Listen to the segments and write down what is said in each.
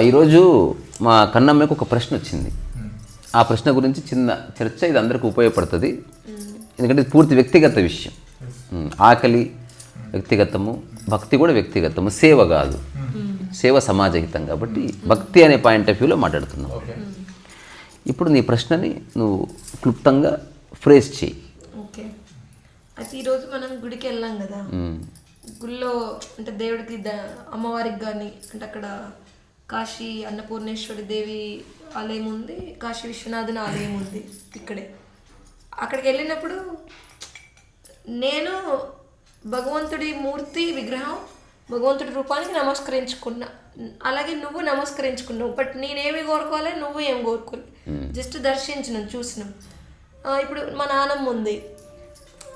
ఈరోజు మా కన్నమ్మకి ఒక ప్రశ్న వచ్చింది. ఆ ప్రశ్న గురించి చిన్న చర్చ, ఇది అందరికీ ఉపయోగపడుతుంది. ఎందుకంటే ఇది పూర్తి వ్యక్తిగత విషయం. ఆకలి వ్యక్తిగతము, భక్తి కూడా వ్యక్తిగతము, సేవ కాదు. సేవ సమాజహితం కాబట్టి భక్తి అనే పాయింట్ ఆఫ్ వ్యూలో మాట్లాడుతున్నావు. ఇప్పుడు నీ ప్రశ్నని నువ్వు క్లుప్తంగా ఫ్రేజ్ చేయి. ఓకే, అయితే ఈరోజు మనం గుడికి వెళ్ళాం కదా, గుళ్ళో అంటే దేవుడికి అమ్మవారికి కానీ, అంటే అక్కడ కాశీ అన్నపూర్ణేశ్వరి దేవి ఆలయం ఉంది, కాశీ విశ్వనాథుని ఆలయం ఉంది ఇక్కడే. అక్కడికి వెళ్ళినప్పుడు నేను భగవంతుడి మూర్తి విగ్రహం, భగవంతుడి రూపానికి నమస్కరించుకున్నా. అలాగే నువ్వు నమస్కరించుకున్నావు. బట్ నేనేమి కోరుకోవాలి, నువ్వు ఏం కోరుకోవాలి, జస్ట్ దర్శించినాం, చూసినాం. ఇప్పుడు మా నాన్నమ్మ ఉంది,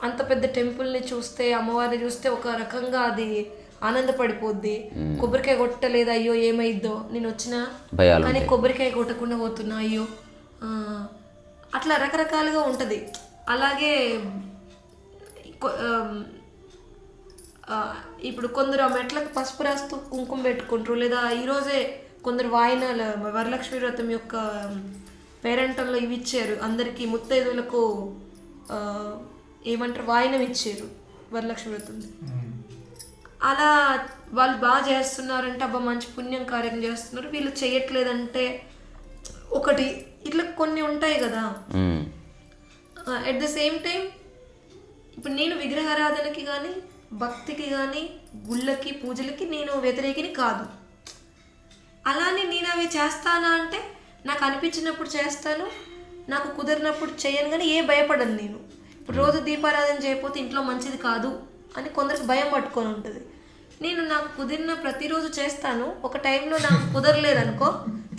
అంత పెద్ద టెంపుల్ని చూస్తే, అమ్మవారిని చూస్తే ఒక రకంగా అది ఆనందపడిపోద్ది. కొబ్బరికాయ కొట్టలేదు, అయ్యో ఏమైద్దో, నేను వచ్చినా కానీ కొబ్బరికాయ కొట్టకుండా పోతున్నా, అయ్యో, అట్లా రకరకాలుగా ఉంటుంది. అలాగే ఇప్పుడు కొందరు ఆ మెట్లకు పసుపు రాస్తూ కుంకుమ పెట్టుకుంటారు, లేదా ఈరోజే కొందరు వాయినాల వరలక్ష్మి వ్రతం యొక్క పేరంటంలో ఇవి ఇచ్చారు అందరికీ, ముత్తైదువులకు ఏమంటారు వాయినం ఇచ్చారు వరలక్ష్మి వ్రతం. అలా వాళ్ళు బాగా చేస్తున్నారంటే అబ్బా మంచి పుణ్యం కార్యం చేస్తున్నారు, వీళ్ళు చేయట్లేదంటే ఒకటి ఇట్లా కొన్ని ఉంటాయి కదా. ఎట్ ద సేమ్ టైం ఇప్పుడు నేను విగ్రహారాధనకి కానీ, భక్తికి కానీ, గుళ్ళకి పూజలకి నేను వ్యతిరేకిని కాదు. అలానే నేను అవి చేస్తానా అంటే నాకు అనిపించినప్పుడు చేస్తాను, నాకు కుదిరినప్పుడు చేయను, కానీ ఏ భయపడను నేను. ఇప్పుడు రోజు దీపారాధన చేయకపోతే ఇంట్లో మంచిది కాదు అని కొందరికి భయం పట్టుకొని ఉంటుంది. నేను నాకు కుదిరిన ప్రతిరోజు చేస్తాను. ఒక టైంలో నాకు కుదరలేదు అనుకో,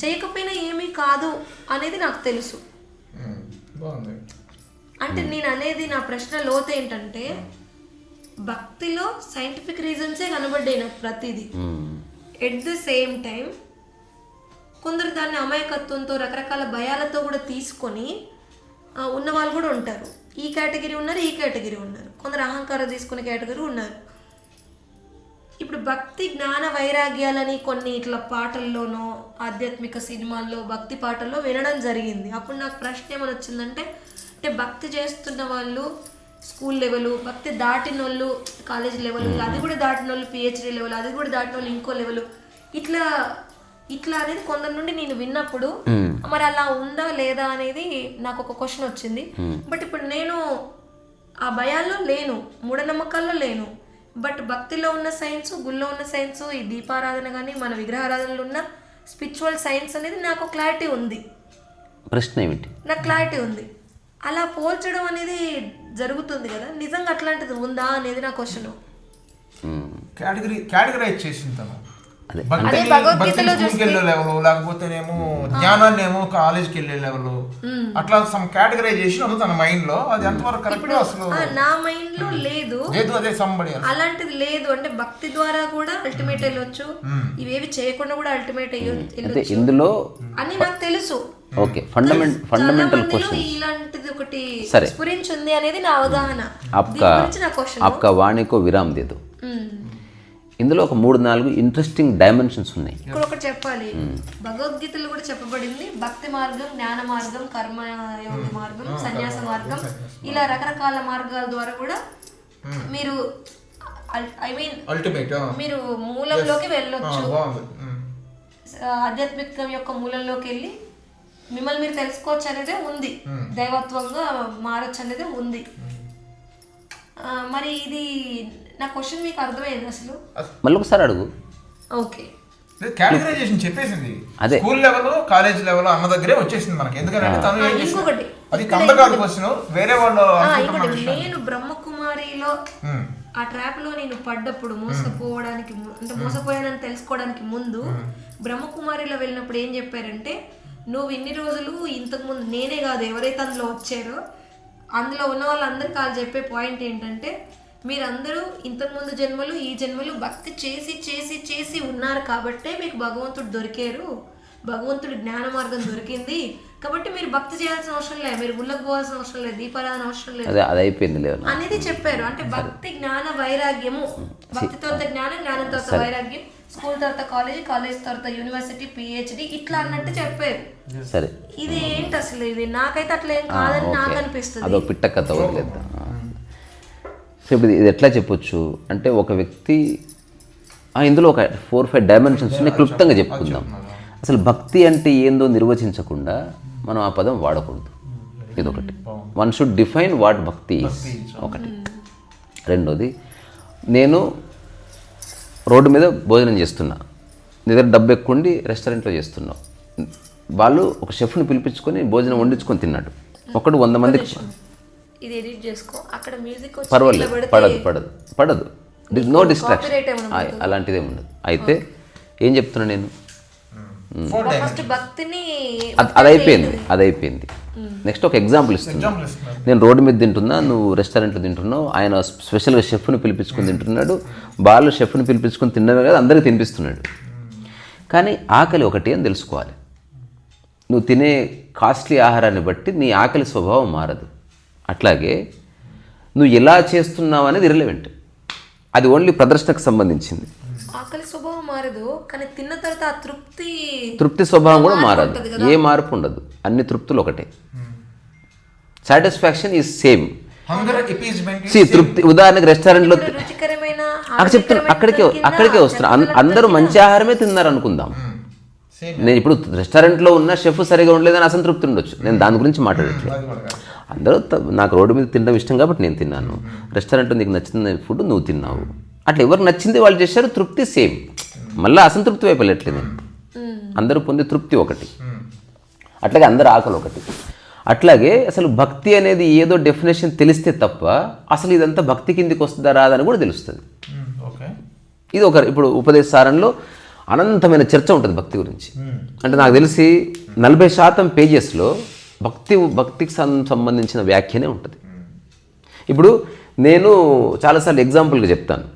చేయకపోయినా ఏమీ కాదు అనేది నాకు తెలుసు. అంటే నేను అనేది, నా ప్రశ్న లోతు ఏంటంటే భక్తిలో సైంటిఫిక్ రీజన్సే కనబడ్డాయి నాకు ప్రతిదీ. ఎట్ ద సేమ్ టైం కొందరు దాన్ని అమాయకత్వంతో, రకరకాల భయాలతో కూడా తీసుకొని ఉన్న వాళ్ళు కూడా ఉంటారు. ఈ కేటగిరీ ఉన్నారు, ఈ కేటగిరీ ఉన్నారు, కొందరు అహంకారం తీసుకునే కేటగిరీ ఉన్నారు. ఇప్పుడు భక్తి జ్ఞాన వైరాగ్యాలని కొన్ని ఇట్లా పాటల్లోనో, ఆధ్యాత్మిక సినిమాల్లో, భక్తి పాటల్లో వినడం జరిగింది. అప్పుడు నాకు ప్రశ్న ఏమని వచ్చిందంటే, అంటే భక్తి చేస్తున్న వాళ్ళు స్కూల్ లెవెల్, భక్తి దాటిన వాళ్ళు కాలేజ్ లెవెల్, అది కూడా దాటిన వాళ్ళు పిహెచ్డి లెవెల్, అది కూడా దాటిన వాళ్ళు ఇంకో లెవెల్, ఇట్లా ఇట్లా అనేది కొందరి నుండి నేను విన్నప్పుడు మరి అలా ఉందా లేదా అనేది నాకు ఒక క్వశ్చన్ వచ్చింది. బట్ ఇప్పుడు నేను ఆ భయాల్లో లేను, మూఢనమ్మకాల్లో లేను. బట్ భక్తిలో ఉన్న సైన్స్, గుళ్ళో ఉన్న సైన్స్, ఈ దీపారాధన కానీ మన విగ్రహారాధనలో ఉన్న స్పిరిచువల్ సైన్స్ అనేది నాకు క్లారిటీ ఉంది. ప్రశ్న ఏమిటి? నాకు క్లారిటీ ఉంది. అలా పోల్చడం అనేది జరుగుతుంది కదా, నిజంగా అట్లాంటిది ఉందా అనేది నా క్వశ్చన్. కేటగరైజ్ చేసిన తను స్కూల్కి వెళ్ళే లెవెల్, లేకపోతేనేమో జ్ఞానాన్ని ఏమో కాలేజ్కి వెళ్ళే లెవెల్, అట్లా సమ్ కేటగరైజేషన్ ఉంది తన మైండ్ లో. అది ఎంతవరకు కరెక్ట్ అసలు నా మైండ్ లో లేదు. అదే సంబడి అలాంటిది లేదు. అంటే భక్తి ద్వారా కూడా అల్టిమేట్ వెళ్ళొచ్చు, ఇవేవి చేయకుండా కూడా అల్టిమేట్ వెళ్ళొచ్చు ఇందులో అని నాకు తెలుసు. ఓకే, ఫండమెంటల్ క్వశ్చన్ ఇలాంటిది ఒకటి సరే స్ఫురించింది అనేది నా అవగాహన. आपका वाणी को विराम दे दो. ఇందులో ఒక 3-4 ఇంట్రెస్టింగ్ డైమెన్షన్స్ ఉన్నాయి. ఇక్కడ ఒకటి చెప్పాలి, భగవద్గీతలో కూడా చెప్పబడింది భక్తి మార్గం, జ్ఞాన మార్గం, కర్మయోగ మార్గం, సన్యాస మార్గం, ఇలా రకరకాల మార్గాల ద్వారా కూడా మీరు ఐ మీన్ మీరు మూలంలోకి వెళ్ళొచ్చు. ఆధ్యాత్మికం యొక్క మూలంలోకి వెళ్ళి మిమ్మల్ని మీరు తెలుసుకోవచ్చు అనేదే ఉంది, దైవత్వంగా మారచ్చు అనేదే ఉంది. మరి ఇది నా క్వశ్చన్ మీకు అర్థమైంది అసలు? మళ్ళీ ఒకసారి అడుగు. ఓకే, కేటగరైజేషన్ చెప్పేసింది. స్కూల్ లెవెల్, కాలేజ్ లెవెల్ అన్న దగ్గరే వచ్చేసింది మనకి. ఎందుకంటే తను ఇంకొకటి అది కందకాదు క్వశ్చన్ వేరే వాళ్ళు. నేను బ్రహ్మకుమారిలో ఆ ట్రాప్ లో నేను పడ్డప్పుడు మోసపోవడానికి, అంటే మోసపోయానని తెలుసుకోవడానికి ముందు బ్రహ్మకుమారిలో వెళ్ళినప్పుడు ఏం చెప్పారంటే, నువ్వు ఇన్ని రోజులు ఇంతకుముందు నేనే కాదు ఎవరైతే అందులో వచ్చారో అందులో ఉన్న వాళ్ళందరికీ వాళ్ళు చెప్పే పాయింట్ ఏంటంటే, మీరందరూ ఇంతకుముందు జన్మలు, ఈ జన్మలు భక్తి చేసి చేసి చేసి ఉన్నారు కాబట్టే మీకు భగవంతుడు దొరికారు, భగవంతుడి జ్ఞాన మార్గం దొరికింది కాబట్టి మీరు భక్తి చేయాల్సిన అవసరం లేదు, మీరు గుళ్ళకు పోవాల్సిన అవసరం లేదు, దీపారాధన అవసరం లేదు, అది అయిపోయింది అనేది చెప్పారు. అంటే భక్తి జ్ఞాన వైరాగ్యము, భక్తితో జ్ఞానం, జ్ఞానంతో వైరాగ్యం, స్కూల్ తర్వాత కాలేజ్, కాలేజ్ తర్వాత యూనివర్సిటీ, పిహెచ్డి ఇట్లా అన్నట్టు చెప్పారు. సరే, ఇది ఏంటి అసలు? ఇది నాకైతే అట్లా ఏం కాదని నాకు అనిపిస్తుంది. అదో పిట్ట కథ వదిలేద్దాం. సో ఇప్పుడు ఇది ఎట్లా చెప్పొచ్చు అంటే, ఒక వ్యక్తి ఇందులో ఒక 4-5 డైమెన్షన్స్ని క్లుప్తంగా చెప్పుకుందాం. అసలు భక్తి అంటే ఏందో నిర్వచించకుండా మనం ఆ పదం వాడకూడదు. ఇదొకటి. వన్ షుడ్ డిఫైన్ వాట్ భక్తి ఈజ్ ఒకటి. రెండోది, నేను రోడ్డు మీద భోజనం చేస్తున్నా, నీ దగ్గర డబ్బు ఎక్కుండి రెస్టారెంట్లో చేస్తున్నావు. వాళ్ళు ఒక షెఫ్ని పిలిపించుకొని భోజనం వండించుకొని తిన్నాడు. ఒకడు 100 మందికి. ఇది ఎడిట్ చేసుకో, అక్కడ మ్యూజిక్ పర్వాలేదు, పడదు. నో డిస్ట్రాక్షన్, అలాంటిదే ఉండదు. అయితే ఏం చెప్తున్నా నేను, ఫస్ట్ భక్తిని అది అయిపోయింది. నెక్స్ట్ ఒక ఎగ్జాంపుల్ ఇస్తున్నా. నేను రోడ్డు మీద తింటున్నా, నువ్వు రెస్టారెంట్లో తింటున్నావు. ఆయన స్పెషల్గా షెఫ్ని పిలిపించుకొని తింటున్నాడు. వాళ్ళు షెఫ్ని పిలిపించుకొని తిన్నవే కదా అందరికీ తినిపిస్తున్నాడు. కానీ ఆకలి ఒకటి అని తెలుసుకోవాలి. నువ్వు తినే కాస్ట్లీ ఆహారాన్ని బట్టి నీ ఆకలి స్వభావం మారదు. అట్లాగే నువ్వు ఎలా చేస్తున్నావు అనేది ఇర్రెలెవెంట్. అది ఓన్లీ ప్రదర్శనకు సంబంధించింది. ఆకలి స్వభావం మారదు, కానీ తిన్న తర్వాత ఆ తృప్తి స్వభావం కూడా మారదు. ఏ మార్పు ఉండదు. అన్ని తృప్తులు ఒకటే. Satisfaction is same. తృప్తి ఉదాహరణకి రెస్టారెంట్లో రుచికరమైన చెప్తున్నా, అక్కడికే వస్తున్నా. అందరూ మంచి ఆహారమే తిన్నారు అనుకుందాం. నేను ఇప్పుడు రెస్టారెంట్లో ఉన్న షెఫ్ సరిగా ఉండలేదని అసంతృప్తి ఉండొచ్చు. నేను దాని గురించి మాట్లాడట్లేదు. అందరూ నాకు రోడ్డు మీద తినడం ఇష్టం కాబట్టి నేను తిన్నాను. రెస్టారెంట్లో నీకు నచ్చిన ఫుడ్ నువ్వు తిన్నావు. అట్లా ఎవరికి నచ్చింది వాళ్ళు చేశారు. తృప్తి సేమ్. మళ్ళీ అసంతృప్తి వైపు వెళ్ళట్లేదు నేను. అందరూ పొందే తృప్తి ఒకటి. అట్లాగే అందరు ఆకలి ఒకటి. అట్లాగే అసలు భక్తి అనేది ఏదో డెఫినేషన్ తెలిస్తే తప్ప అసలు ఇదంతా భక్తి కిందికి వస్తుందా రాదని కూడా తెలుస్తుంది. ఇది ఒక ఇప్పుడు ఉపదేశ సారంలో అనంతమైన చర్చ ఉంటుంది భక్తి గురించి. అంటే నాకు తెలిసి 40% పేజెస్లో భక్తికి సంబంధించిన వ్యాఖ్యనే ఉంటుంది. ఇప్పుడు నేను చాలాసార్లు ఎగ్జాంపుల్గా చెప్తాను.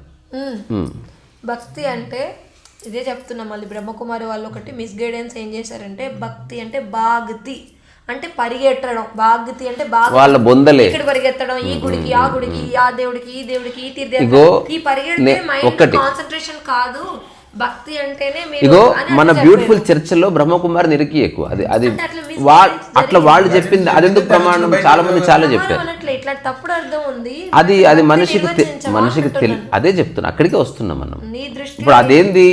భక్తి అంటే ఇదే చెప్తున్నా మళ్ళీ. బ్రహ్మకుమారి వాళ్ళు ఒకటి మిస్గైడెన్స్ ఏం చేశారంటే, భక్తి అంటే బాగతి అంటే పరిగెట్టడం, బాగతి అంటే బాగా వాళ్ళ బొందలే ఇక్కడ పరిగెత్తడం, ఈ గుడికి ఆ గుడికి, ఆ దేవుడికి ఈ దేవుడికి, ఈ తీర్థయాత్ర, ఈ పరిగెడితే మైండ్ కాన్సన్ట్రేషన్ కాదు. భక్తి అంటేనే మన బ్యూటిఫుల్ చర్చల్లో బ్రహ్మకుమారి నిరికి ఎక్కువ. అది అట్లా వాళ్ళు చెప్పింది. అది ఎందుకు ప్రమాణం? చాలా మంది చాలా చెప్పారు. ఇట్లా తప్పుడు అర్థం ఉంది. అది మనిషికి అదే చెప్తున్నా. అక్కడికే వస్తున్నాం మనం. ఇప్పుడు అదేంది,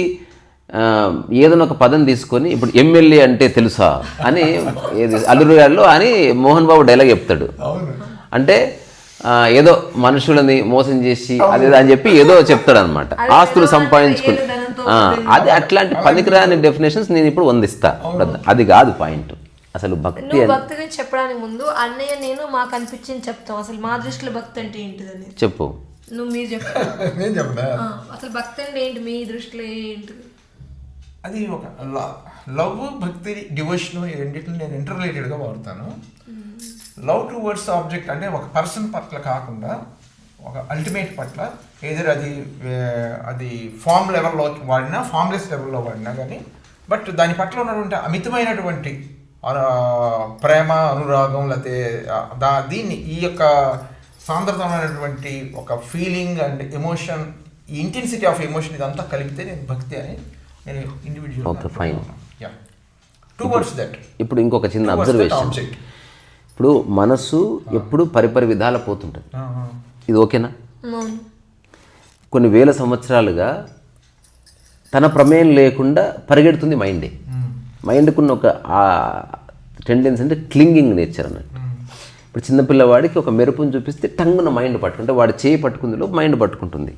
ఏదైనా ఒక పదం తీసుకొని ఇప్పుడు ఎమ్మెల్యే అంటే తెలుసా అని అల్లురుగాల్లో అని మోహన్ బాబు డైలాగ్ చెప్తాడు. అంటే ఏదో మనుషులని మోసం చేసి అదే అని చెప్పి ఏదో చెప్తాడు అనమాట. ఆస్తులు సంపాదించుకుని అది అట్లాంటి పనికిరాని డెఫినేషన్స్ నేను ఇప్పుడు వందిస్తా. అది కాదు పాయింట్. అసలు భక్తి భక్తిని చెప్పడానికి ముందు అన్నయ్య నేను మాకు అనిపించింది చెప్తాం. అసలు మా దృష్టిలో భక్తి అంటే ఏంటిదని చెప్పు. మీరు చెప్పు. అసలు భక్తి అంటే ఏంటి మీ దృష్టిలో ఏంటిది? అది ఒక లవ్, భక్తి, డివోషన్ రెండింటిని నేను ఇంటర్రిలేటెడ్గా వాడతాను. లవ్ టువర్డ్స్ ఆబ్జెక్ట్ అంటే ఒక పర్సన్ పట్ల కాకుండా ఒక అల్టిమేట్ పట్ల, ఏదైనా అది ఫామ్ లెవెల్లో వాడినా ఫామ్లెస్ లెవెల్లో వాడినా కానీ, బట్ దాని పట్ల ఉన్నటువంటి అమితమైనటువంటి ప్రేమ, అనురాగం, లేకపోతే దీన్ని ఈ యొక్క సాంద్రతమైనటువంటి ఒక ఫీలింగ్ అండ్ ఎమోషన్, ఈ ఇంటెన్సిటీ ఆఫ్ ఎమోషన్ ఇదంతా కలిపితే నేను భక్తి అని నేను individual. Okay, fine. Towards that. ఇప్పుడు ఇంకొక చిన్న అబ్జర్వేషన్. ఇప్పుడు మనసు ఎప్పుడు పరిపరి విధాల పోతుంటుంది. ఇది ఓకేనా? కొన్ని వేల సంవత్సరాలుగా తన ప్రమేయం లేకుండా పరిగెడుతుంది మైండే. మైండ్కున్న ఒక టెండెన్సీ అంటే క్లింగింగ్ నేచర్ అన్నట్టు. ఇప్పుడు చిన్నపిల్లవాడికి ఒక మెరుపుని చూపిస్తే టంగున మైండ్ పట్టుకుంటే వాడు చేయి పట్టుకుందిలో మైండ్ పట్టుకుంటుంది.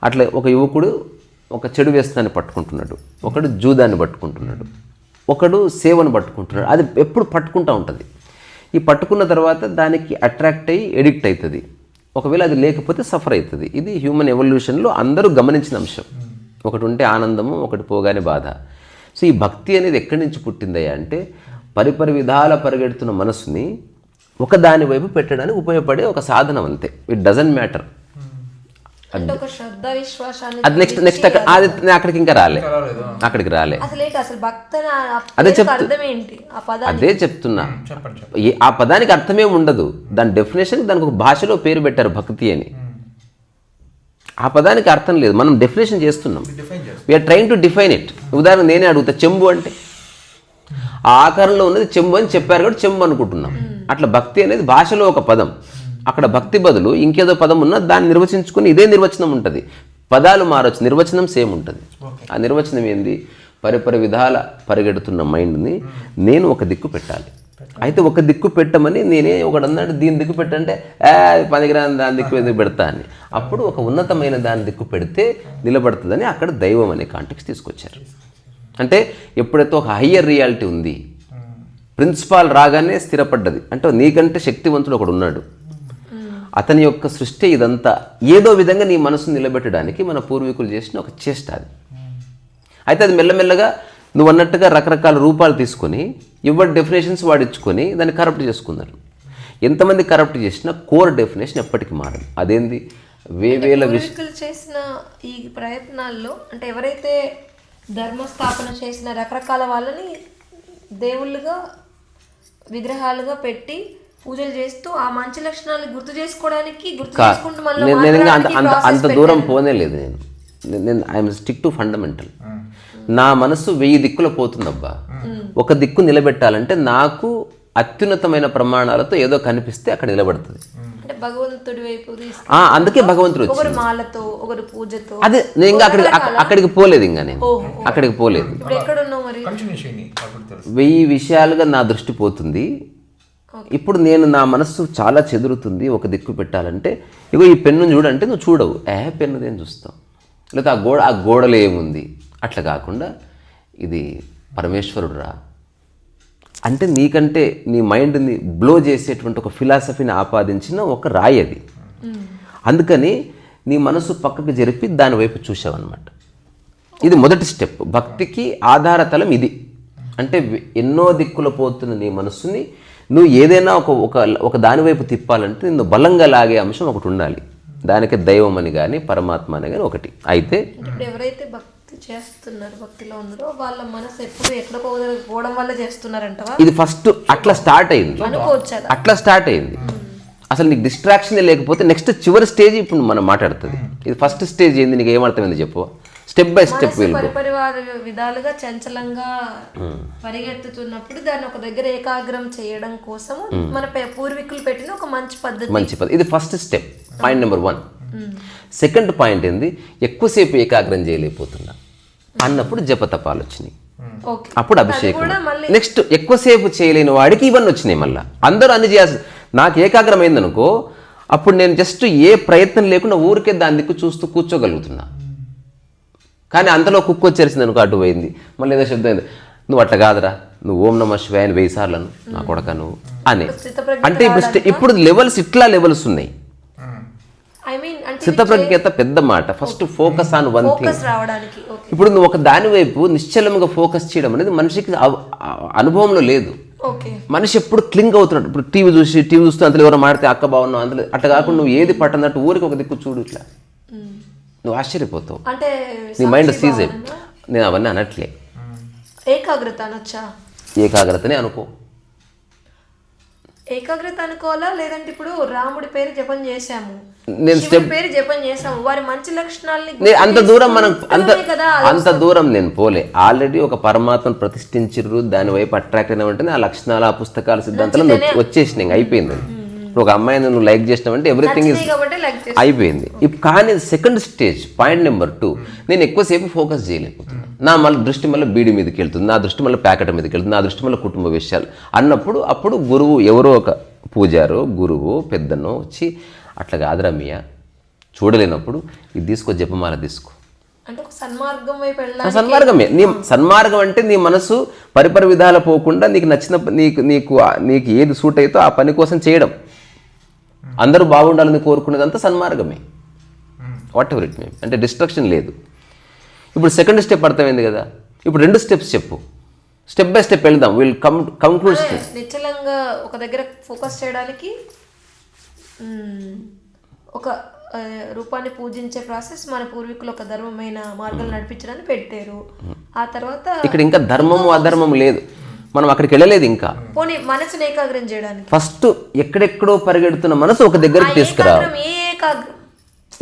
అట్లా ఒక యువకుడు ఒక చెడు వ్యసనాన్ని పట్టుకుంటున్నాడు, ఒకడు జూదాన్ని పట్టుకుంటున్నాడు, ఒకడు సేవను పట్టుకుంటున్నాడు. అది ఎప్పుడు పట్టుకుంటూ ఉంటుంది. ఈ పట్టుకున్న తర్వాత దానికి అట్రాక్ట్ అయ్యి ఎడిక్ట్ అవుతుంది. ఒకవేళ అది లేకపోతే సఫర్ అవుతుంది. ఇది హ్యూమన్ ఎవల్యూషన్లో అందరూ గమనించిన అంశం. ఒకటి ఉంటే ఆనందము, ఒకటి పోగానే బాధ. సో ఈ భక్తి అనేది ఎక్కడి నుంచి పుట్టిందయ్యా అంటే, పరిపరి విధాల పరిగెడుతున్న మనసుని ఒక దాని వైపు పెట్టడానికి ఉపయోగపడే ఒక సాధనం అంతే. It doesn't matter. అంటే ఒక శ్రద్ధ విశ్వాసాన్ని అది నెక్స్ట్ అక్కడికి ఇంకా అక్కడికి రాలే. అదే చెప్తున్నా. ఆ పదానికి అర్థమే ఉండదు. దాని డెఫినేషన్ దానికి ఒక భాషలో పేరు పెట్టారు భక్తి అని. ఆ పదానికి అర్థం లేదు, మనం డెఫినేషన్ చేస్తున్నాం. డిఫైన్ చేస్తాం. We are trying to define it. ఉదాహరణ నేనే అడుగుతా, చెంబు అంటే ఆ ఆకారంలో ఉన్నది చెంబు అని చెప్పారు కాబట్టి చెంబు అనుకుంటున్నాం. అట్లా భక్తి అనేది భాషలో ఒక పదం, అక్కడ భక్తి బదులు ఇంకేదో పదం ఉన్నా దాన్ని నిర్వచించుకుని ఇదే నిర్వచనం ఉంటుంది. పదాలు మారొచ్చు, నిర్వచనం సేమ్ ఉంటుంది. ఆ నిర్వచనం ఏంది? పరిపరి విధాల పరిగెడుతున్న మైండ్ని నేను ఒక దిక్కు పెట్టాలి. అయితే ఒక దిక్కు పెట్టమని నేనే ఒకడు అన్నాడు, దీని దిక్కు పెట్టంటే పనికిరాని దాని దిక్కు ఎందుకు పెడతా అని. అప్పుడు ఒక ఉన్నతమైన దాని దిక్కు పెడితే నిలబడుతుందని అక్కడ దైవం అనే కాంటెక్స్ట్ తీసుకొచ్చారు. అంటే ఎప్పుడైతే ఒక హయ్యర్ రియాలిటీ ఉంది, ప్రిన్సిపాల్ రాగానే స్థిరపడ్డది, అంటే నీకంటే శక్తివంతుడు ఒకడు ఉన్నాడు, అతని యొక్క సృష్టి ఇదంతా, ఏదో విధంగా నీ మనసును నిలబెట్టడానికి మన పూర్వీకులు చేసిన ఒక చేష్ట అది. అయితే అది మెల్లమెల్లగా నువ్వు అన్నట్టుగా రకరకాల రూపాలు తీసుకొని ఎవరి డెఫినేషన్స్ వాడిచ్చుకొని దాన్ని కరప్ట్ చేసుకున్నారు. ఎంతమంది కరప్ట్ చేసినా కోర్ డెఫినేషన్ ఎప్పటికీ మారదు. అదేంది? వేవేల పూర్వీకులు చేసిన ఈ ప్రయత్నాల్లో అంటే ఎవరైతే ధర్మస్థాపన చేసిన రకరకాల వాళ్ళని దేవుళ్ళుగా విగ్రహాలుగా పెట్టి పూజలు చేస్తూ ఆ మంచి లక్షణాలు గుర్తు చేసుకోవడానికి నేను అంత దూరం పోనే లేదు. నేను ఐఎమ్ స్టిక్ టు ఫండమెంటల్. నా మనసు 1000 దిక్కుల పోతుందబ్బా. ఒక దిక్కు నిలబెట్టాలంటే నాకు అత్యున్నతమైన ప్రమాణాలతో ఏదో కనిపిస్తే అక్కడ నిలబడుతుంది. భగవంతుడి వైపు అందుకే భగవంతుడు ఒకరు మాలతో ఒకరు పూజతో. అదే నేను ఇంకా అక్కడికి పోలేదు, ఇంకా నేను అక్కడికి పోలేదు. 1000 విషయాలుగా నా దృష్టి పోతుంది. ఇప్పుడు నేను నా మనస్సు చాలా చెదురుతుంది. ఒక దిక్కు పెట్టాలంటే ఇగో ఈ పెన్ను చూడంటే నువ్వు చూడవు, పెన్ను దేని చూస్తావు, లేకపోతే ఆ గోడలో ఏముంది. అట్లా కాకుండా ఇది పరమేశ్వరుడు రా అంటే నీకంటే నీ మైండ్ని బ్లో చేసేటువంటి ఒక ఫిలాసఫీని ఆపాదించిన ఒక రాయి అది. అందుకని నీ మనసు పక్కకు జరిపి దాని వైపు చూసావన్నమాట. ఇది మొదటి స్టెప్. భక్తికి ఆధారతలం ఇది. అంటే ఎన్నో దిక్కుల పోతున్న నీ మనస్సుని నువ్వు ఏదైనా ఒక దాని వైపు తిప్పాలంటే నిన్ను బలంగా లాగే అంశం ఒకటి ఉండాలి. దానికి దైవం అని కానీ పరమాత్మ అని కానీ ఒకటి. అయితే ఎవరైతే భక్తి చేస్తున్నారు, భక్తిలో ఉన్నారో వాళ్ళ మనసు ఎప్పుడు ఎక్కడికో పోవడం వల్ల చేస్తున్నారంటవా? ఇది ఫస్ట్ అట్లా స్టార్ట్ అయింది. అట్లా స్టార్ట్ అయింది. అసలు నీకు డిస్ట్రాక్షన్ లేకపోతే నెక్స్ట్ చివరి స్టేజ్ ఇప్పుడు మనం మాట్లాడుతుంది. ఇది ఫస్ట్ స్టేజ్ ఏంది? నీకు ఏమర్థమైంది చెప్పు. స్టెప్ బై స్టెప్ పరిపరివార విధాలుగా చంచలంగా పరిగెత్తుతున్నప్పుడు దాన్ని ఒక దగ్గర ఏకాగ్రం చేయడం కోసం మన పూర్వీకులు పెట్టిన ఒక మంచి పద్ధతి. ఇది first step, point number 1. Second point ఏంది? ఎక్కువసేపు ఏకాగ్రం చేయలేకపోతున్నా అన్నప్పుడు జపతపాలు వచ్చినాయి, అప్పుడు అభిషేకం. నెక్స్ట్ ఎక్కువసేపు చేయలేని వాడికి ఇవన్నీ వచ్చినాయి. మళ్ళీ అందరూ అన్ని చేయాల్సి, నాకు ఏకాగ్రం అయిందనుకో అప్పుడు నేను జస్ట్ ఏ ప్రయత్నం లేకుండా ఊరికే దాని దిక్కు చూస్తూ కూర్చోగలుగుతున్నా. కానీ అంతలో కుక్క వచ్చేసింది అనుకో, అటు పోయింది, మళ్ళీ ఏదో శబ్దం అయింది. నువ్వు అట్లా కాదురా, నువ్వు ఓం నమః శివాయ 1000 సార్లు నా కొడక నువ్వు అని. అంటే ఇప్పుడు లెవెల్స్ ఇట్లా లెవెల్స్ ఉన్నాయి. చిత్తప్రజ్ఞత పెద్ద మాట. First focus on one thing. ఇప్పుడు నువ్వు ఒక దాని వైపు నిశ్చలంగా ఫోకస్ చేయడం అనేది మనిషికి అనుభవంలో లేదు. మనిషి ఎప్పుడు క్లింగ్ అవుతున్నాడు. ఇప్పుడు టీవీ చూస్తూ అంతలో ఎవరో మాడితే అక్క బాగున్నావు అంతలో అట్లా కాకుండా నువ్వు ఏది పట్టనట్టు ఊరికి ఒక దిక్కు చూడు, ఇట్లా నువ్వు ఆశ్చర్యపోతావు. నీ మైండ్ సీజ్ అయ్యి. నేను అవన్నీ అనట్లే. ఏకాగ్రత అనొచ్చా? ఏకాగ్రతనే అనుకో. ఏకాగ్రత అనుకోవాలా? లేదంటే ఇప్పుడు రాముడి పేరు జపం చేశాము, నేను స్టెప్ పేరు జపం చేశాము, వారి మంచి లక్షణాలని అంత దూరం నేను పోలే. ఆల్రెడీ ఒక పరమాత్మను ప్రతిష్ఠించిర్రు, దాని వైపు అట్రాక్ట్ అయినా ఉంటేనే ఆ లక్షణాలు, ఆ పుస్తకాల సిద్ధాంతాలు వచ్చేసినాయి, అయిపోయింది. ఇప్పుడు ఒక అమ్మాయిని నువ్వు లైక్ చేసినావంటే ఎవ్రీథింగ్ ఇస్ అయిపోయింది. కానీ సెకండ్ స్టేజ్, పాయింట్ నెంబర్ 2, నేను ఎక్కువసేపు ఫోకస్ చేయలేకపోతున్నాను. నా మళ్ళీ దృష్టి మళ్ళీ బీడి మీదకి వెళ్తుంది, నా దృష్టి మళ్ళీ ప్యాకెట్ మీదకి వెళ్తుంది, నా దృష్టి మళ్ళీ కుటుంబ విషయాలు అన్నప్పుడు అప్పుడు గురువు, ఎవరో ఒక పూజారో గురువు పెద్దనో వచ్చి అట్లా కాదురా మియ చూడలేనప్పుడు ఇది తీసుకో, జపమాల తీసుకో. సన్మార్గమే. సన్మార్గం అంటే నీ మనసు పరిపరి విధాల పోకుండా నీకు నచ్చిన నీకు ఏది సూట్ అవుతో ఆ పని కోసం చేయడం. అందరూ బాగుండాలని కోరుకునేదంతా సన్మార్గమే. Whatever it may. అంటే డిస్ట్రక్షన్ లేదు. ఇప్పుడు సెకండ్ స్టెప్ అర్థమైంది కదా. ఇప్పుడు 2 స్టెప్స్ చెప్పు. స్టెప్ బై స్టెప్ వెళ్దాం. Will conclude. నిశ్చలంగా ఒక దగ్గర ఫోకస్ చేయడానికి ఒక రూపాన్ని పూజించే ప్రాసెస్ మన పూర్వీకులు ఒక ధర్మమైన మార్గాలు నడిపించడానికి పెట్టారు. ఆ తర్వాత ఇక్కడ ఇంకా ధర్మము అధర్మం లేదు, మనం అక్కడికి వెళ్ళలేదు. ఇంకా పోనీ మనసుని ఏకాగ్రం చేయడానికి ఫస్ట్ ఎక్కడెక్కడో పరిగెడుతున్న మనసు ఒక దగ్గరికి తీసుకురా.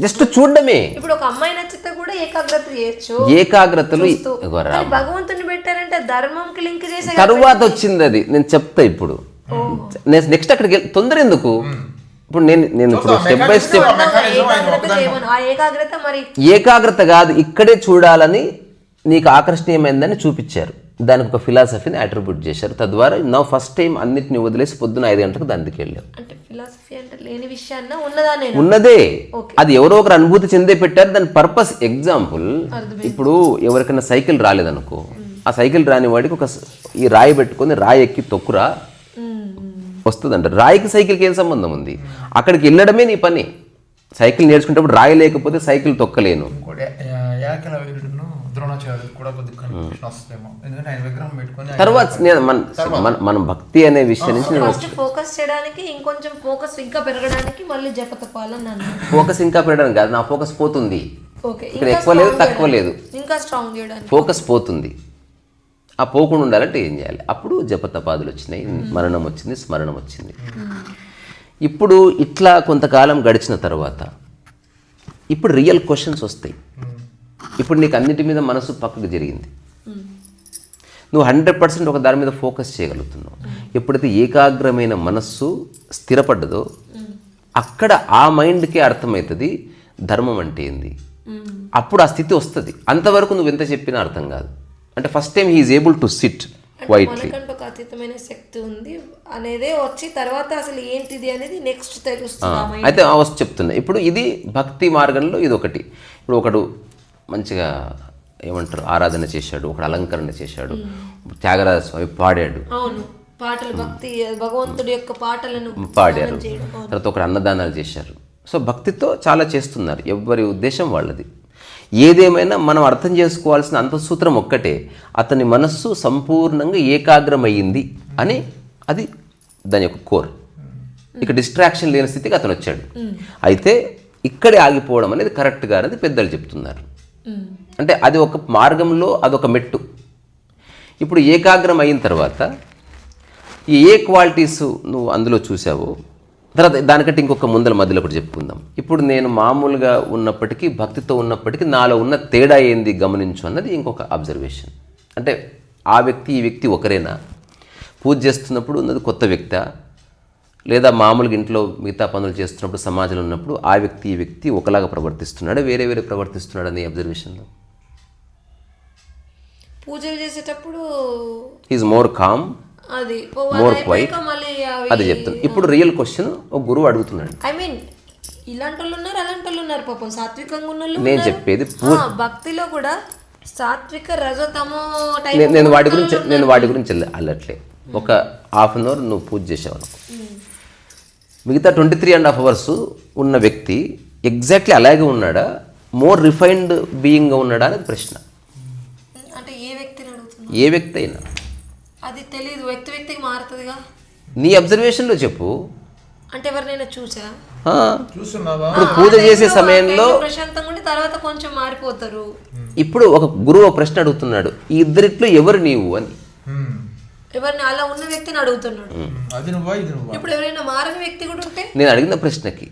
జస్ట్ చూడడమే. ఇప్పుడు ఒక అమ్మాయి నచ్చితే కూడా ఏకాగ్రత చేయొచ్చు. ఏకాగ్రతలు కానీ భగవంతుని పెట్టారంటే ధర్మంకి లింక్ చేసే తరువాత వచ్చింది అది. నేను చెప్తా ఇప్పుడు. నెక్స్ట్ అక్కడికి తొందర ఎందుకు? ఇప్పుడు నేను ఇప్పుడు స్టెప్ బై స్టెప్. ఆ ఏకాగ్రత మరి ఏకాగ్రత కాదు, ఇక్కడే చూడాలని నీకు ఆకర్షణీయమైందని చూపించారు. దానికి ఒక ఫిలాసఫీని అట్రిబ్యూట్ చేశారు. తద్వారా నా ఫస్ట్ టైం అన్నిటిని వదిలేసి పొద్దున 5 గంటలకు దానికి వెళ్ళాం. అంటే ఫిలాసఫీ అంటే లేని విషయాన్న ఉన్నదానే ఉన్నదే. అది ఎవరో ఒకరు అనుభూతి చెందే పెట్టారు. దాని పర్పస్ ఎగ్జాంపుల్, ఇప్పుడు ఎవరికైనా సైకిల్ రాలేదనుకో, ఆ సైకిల్ రాని వాడికి ఈ రాయి పెట్టుకొని రాయి ఎక్కి తొక్కురా వస్తుందంట. రాయికి సైకిల్కి ఏం సంబంధం ఉంది? అక్కడికి వెళ్ళడమే నీ పని. సైకిల్ నేర్చుకునేటప్పుడు రాయి లేకపోతే సైకిల్ తొక్కలేను. తర్వాత మనం భక్తి అనే విషయం నుంచి ఫోకస్ చేయడానికి ఇంకొంచెం ఫోకస్ ఇంకా పెరగడానికి మళ్ళీ జపతపాలని ఫోకస్ ఇంకా పెరగడానికి కాదు, నా ఫోకస్ పోతుంది. ఇక్కడ ఎక్కువ లేదు తక్కువ లేదు, ఇంకా స్ట్రాంగ్ చేయడానికి ఫోకస్ పోతుంది. ఆ పోకుండా ఉండాలంటే ఏం చేయాలి? అప్పుడు జపతపాదులు వచ్చినాయి, మరణం వచ్చింది, స్మరణం వచ్చింది. ఇప్పుడు ఇట్లా కొంతకాలం గడిచిన తర్వాత ఇప్పుడు రియల్ క్వశ్చన్స్ వస్తాయి. ఇప్పుడు నీకు అన్నిటి మీద మనసు పక్కకు జరిగింది. నువ్వు 100% ఒక దాని మీద ఫోకస్ చేయగలుగుతున్నావు. ఎప్పుడైతే ఏకాగ్రమైన మనస్సు స్థిరపడ్డదో అక్కడ ఆ మైండ్కే అర్థమవుతుంది ధర్మం అంటే ఏంది. అప్పుడు ఆ స్థితి వస్తుంది. అంతవరకు నువ్వు ఎంత చెప్పినా అర్థం కాదు. అంటే first time he is able to SIT quietly. ఒక అతీతమైన శక్తి ఉంది అనేదే వచ్చి తర్వాత అసలు ఏంటిది అనేది నెక్స్ట్ తెలుస్తుంది. అయితే వస్తు చెప్తున్నా. ఇప్పుడు ఇది భక్తి మార్గంలో ఇది ఒకటి. ఇప్పుడు ఒకడు మంచిగా ఏమంటారు ఆరాధన చేశాడు, ఒకడు అలంకరణ చేశాడు, త్యాగరాజ స్వామి పాడాడు, పాటలు భక్తి భగవంతుడి యొక్క పాటలను పాడారు. తర్వాత ఒకడు అన్నదానాలు చేశారు. సో భక్తితో చాలా చేస్తున్నారు, ఎవరి ఉద్దేశం వాళ్ళది. ఏదేమైనా మనం అర్థం చేసుకోవాల్సిన అంతఃసూత్రం ఒక్కటే, అతని మనస్సు సంపూర్ణంగా ఏకాగ్రమయ్యింది అని. అది దాని యొక్క కోర్. ఇక డిస్ట్రాక్షన్ లేని స్థితికి అతను వచ్చాడు. అయితే ఇక్కడే ఆగిపోవడం అనేది కరెక్ట్గా అనేది పెద్దలు చెప్తున్నారు. అంటే అది ఒక మార్గంలో అదొక మెట్టు. ఇప్పుడు ఏకాగ్రం అయిన తర్వాత ఈ ఏ క్వాలిటీస్ నువ్వు అందులో చూసావో తర్వాత దానికంటే ఇంకొక ముందల మధ్యలో ఒకటి చెప్పుకుందాం. ఇప్పుడు నేను మామూలుగా ఉన్నప్పటికీ భక్తితో ఉన్నప్పటికీ నాలో ఉన్న తేడా ఏంది గమనించు అన్నది ఇంకొక అబ్జర్వేషన్. అంటే ఆ వ్యక్తి ఈ వ్యక్తి ఒకరేనా? పూజ చేస్తున్నప్పుడు ఉన్నది కొత్త వ్యక్తి, లేదా మామూలుగా ఇంట్లో మిగతా పనులు చేస్తున్నప్పుడు సమాజంలో ఉన్నప్పుడు ఆ వ్యక్తి ఈ వ్యక్తి ఒకలాగా ప్రవర్తిస్తున్నాడు, వేరే వేరే ప్రవర్తిస్తున్నాడు అని అబ్జర్వేషన్లో. పూజలు చేసేటప్పుడు ఈజ్ మోర్ కామ్, అది మోర్ క్వైట్, అది చెప్తాను. ఇప్పుడు రియల్ క్వశ్చన్ ఒక గురువు అడుగుతున్నాడు. ఐ మీన్ ఇలాంటి వాళ్ళు ఉన్నారు, అలాంటి వాళ్ళు ఉన్నారు, పాపం సాత్వికంగా ఉన్న వాళ్ళు. నేను చెప్పేది భక్తిలో కూడా సాత్విక రజతమో నేను వాటి గురించి అల్లట్లే. ఒక హాఫ్ అన్ అవర్ నువ్వు పూజ చేసావు అనుకో, మిగతా 23.5 hours ఉన్న వ్యక్తి ఎగ్జాక్ట్లీ అలాగే ఉన్నాడా, మోర్ రిఫైన్డ్ బీయింగ్గా ఉన్నాడా అనేది ప్రశ్న. అంటే ఏ వ్యక్తిని అడుగుతున్నా? ఏ వ్యక్తి అయినా అది తెలియదు, వ్యక్తికి మారుతుందిగా. నీ అబ్జర్వేషన్లో చెప్పు. అంటే ఎవరినైనా చూసా చూస్తున్నావా? ఇప్పుడు పూజ చేసే సమయంలో ప్రశాంతంగా ఉండి తర్వాత కొంచెం మారిపోతారు. ఇప్పుడు ఒక గురువు ప్రశ్న అడుగుతున్నాడు, ఈ ఇద్దరిట్లో ఎవరు నీవు అని. ఎవరిని అలా ఉన్న వ్యక్తిని అడుగుతున్నాడు. ఇప్పుడు ఎవరైనా మారని వ్యక్తి కూడా ఉంటే నేను అడిగిన ప్రశ్నకి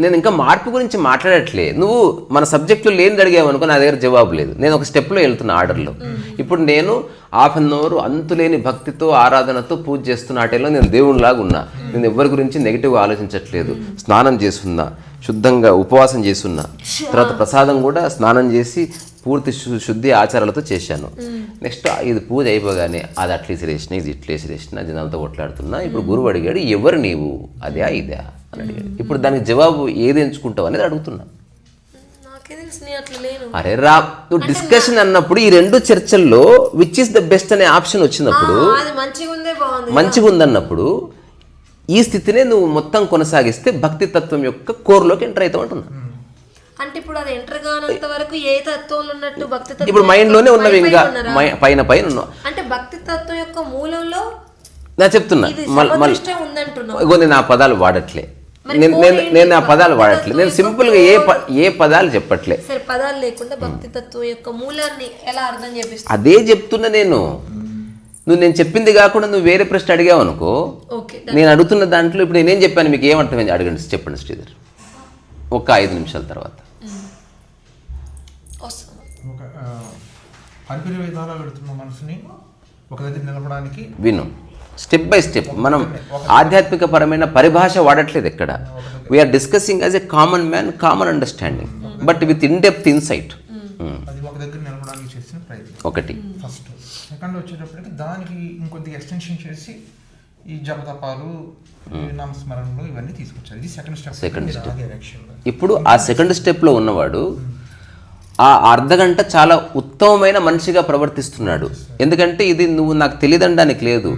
నేను ఇంకా మార్పు గురించి మాట్లాడట్లే. నువ్వు మన సబ్జెక్టులో లేనిది అడిగావు అనుకో, నా దగ్గర జవాబు లేదు. నేను ఒక స్టెప్లో వెళ్తున్నా ఆర్డర్లో. ఇప్పుడు నేను హాఫ్ అన్ అవర్ అంతులేని భక్తితో ఆరాధనతో పూజ చేస్తున్న ఆ టైంలో నేను దేవునిలాగా ఉన్నా. నేను ఎవరి గురించి నెగిటివ్గా ఆలోచించట్లేదు. స్నానం చేస్తున్నా, శుద్ధంగా ఉపవాసం చేస్తున్నా, తర్వాత ప్రసాదం కూడా స్నానం చేసి పూర్తి శుద్ధి ఆచారాలతో చేశాను. నెక్స్ట్ ఇది పూజ అయిపోగానే అది అట్లా ఇసిరేసిన, ఇది ఇట్లా ఇసిరేసిన, జనంతో కొట్లాడుతున్నా. ఇప్పుడు గురువు అడిగాడు, ఎవరు నీవు, అదే ఇదే అని అడిగాడు. ఇప్పుడు దానికి జవాబు ఏది ఎంచుకుంటావు అనేది అడుగుతున్నా. అరే రా, నువ్వు డిస్కషన్ అన్నప్పుడు ఈ రెండు చర్చల్లో విచ్ ఇస్ ద బెస్ట్ అనే ఆప్షన్ వచ్చినప్పుడు, మంచిగా ఉందన్నప్పుడు ఈ స్థితినే నువ్వు మొత్తం కొనసాగిస్తే భక్తి తత్వం యొక్క కోర్లోకి ఎంటర్ అవుతావు అంటున్నా. అంటే ఇప్పుడు అది ఎంటర్ కానంత వరకు ఏ తత్వంలో ఉన్నట్టు భక్తి తత్వం ఇప్పుడు మైండ్ లోనే ఉన్నవి, ఇంకా పైన ఉన్నావు. అంటే భక్తి తత్వం యొక్క మూలంలో నా చెప్తున్నా. ఇగో నేను ఆ పదాలు వాడట్లే, నేను ఆ పదాలు వాడట్లేదు. నేను సింపుల్గా ఏ పదాలు చెప్పట్లే. పదాలు లేకుండా భక్తి తత్వం యొక్క మూలాన్ని ఎలా అర్థం చేపిస్తా అదే చెప్తున్నా నేను. నేను చెప్పింది కాకుండా నువ్వు వేరే ప్రశ్న అడిగావు అనుకో, నేను అడుగుతున్న దాంట్లో ఇప్పుడు నేనేం చెప్పాను మీకు ఏమర్థమైంది అడగండి, చెప్పండి శ్రీధర్. ఒక 5 నిమిషాల తర్వాత వస్తుంది. ఒక అనిపిన విధాలా పెడుతున్న మనసుని ఒక దగ్గర నిలపడానికి విను. స్టెప్ బై స్టెప్ మనం ఆధ్యాత్మిక పరమైన పరిభాష వాడట్లేదు ఎక్కడ. We are discussing as a common man, common understanding, but with in depth insight. అది ఒక దగ్గర నిలపడానికి చేసిన ప్రయత్నం ఒకటి. ఫస్ట్. సెకండ్ వచ్చేటప్పటికి దానికి ఇంకొద్దిగా ఎక్స్టెన్షన్ చేసి ఈ జపతపాలు, నామస్మరణలు ఇవన్నీ తీసుకొచ్చారు. ఇది సెకండ్ స్టెప్. ఇప్పుడు ఆ సెకండ్ స్టెప్లో ఉన్నవాడు ఆ అర్ధగంట చాలా ఉత్తమమైన మనిషిగా ప్రవర్తిస్తున్నాడు. ఎందుకంటే ఇది నువ్వు నాకు తెలియదనడానికి లేదు.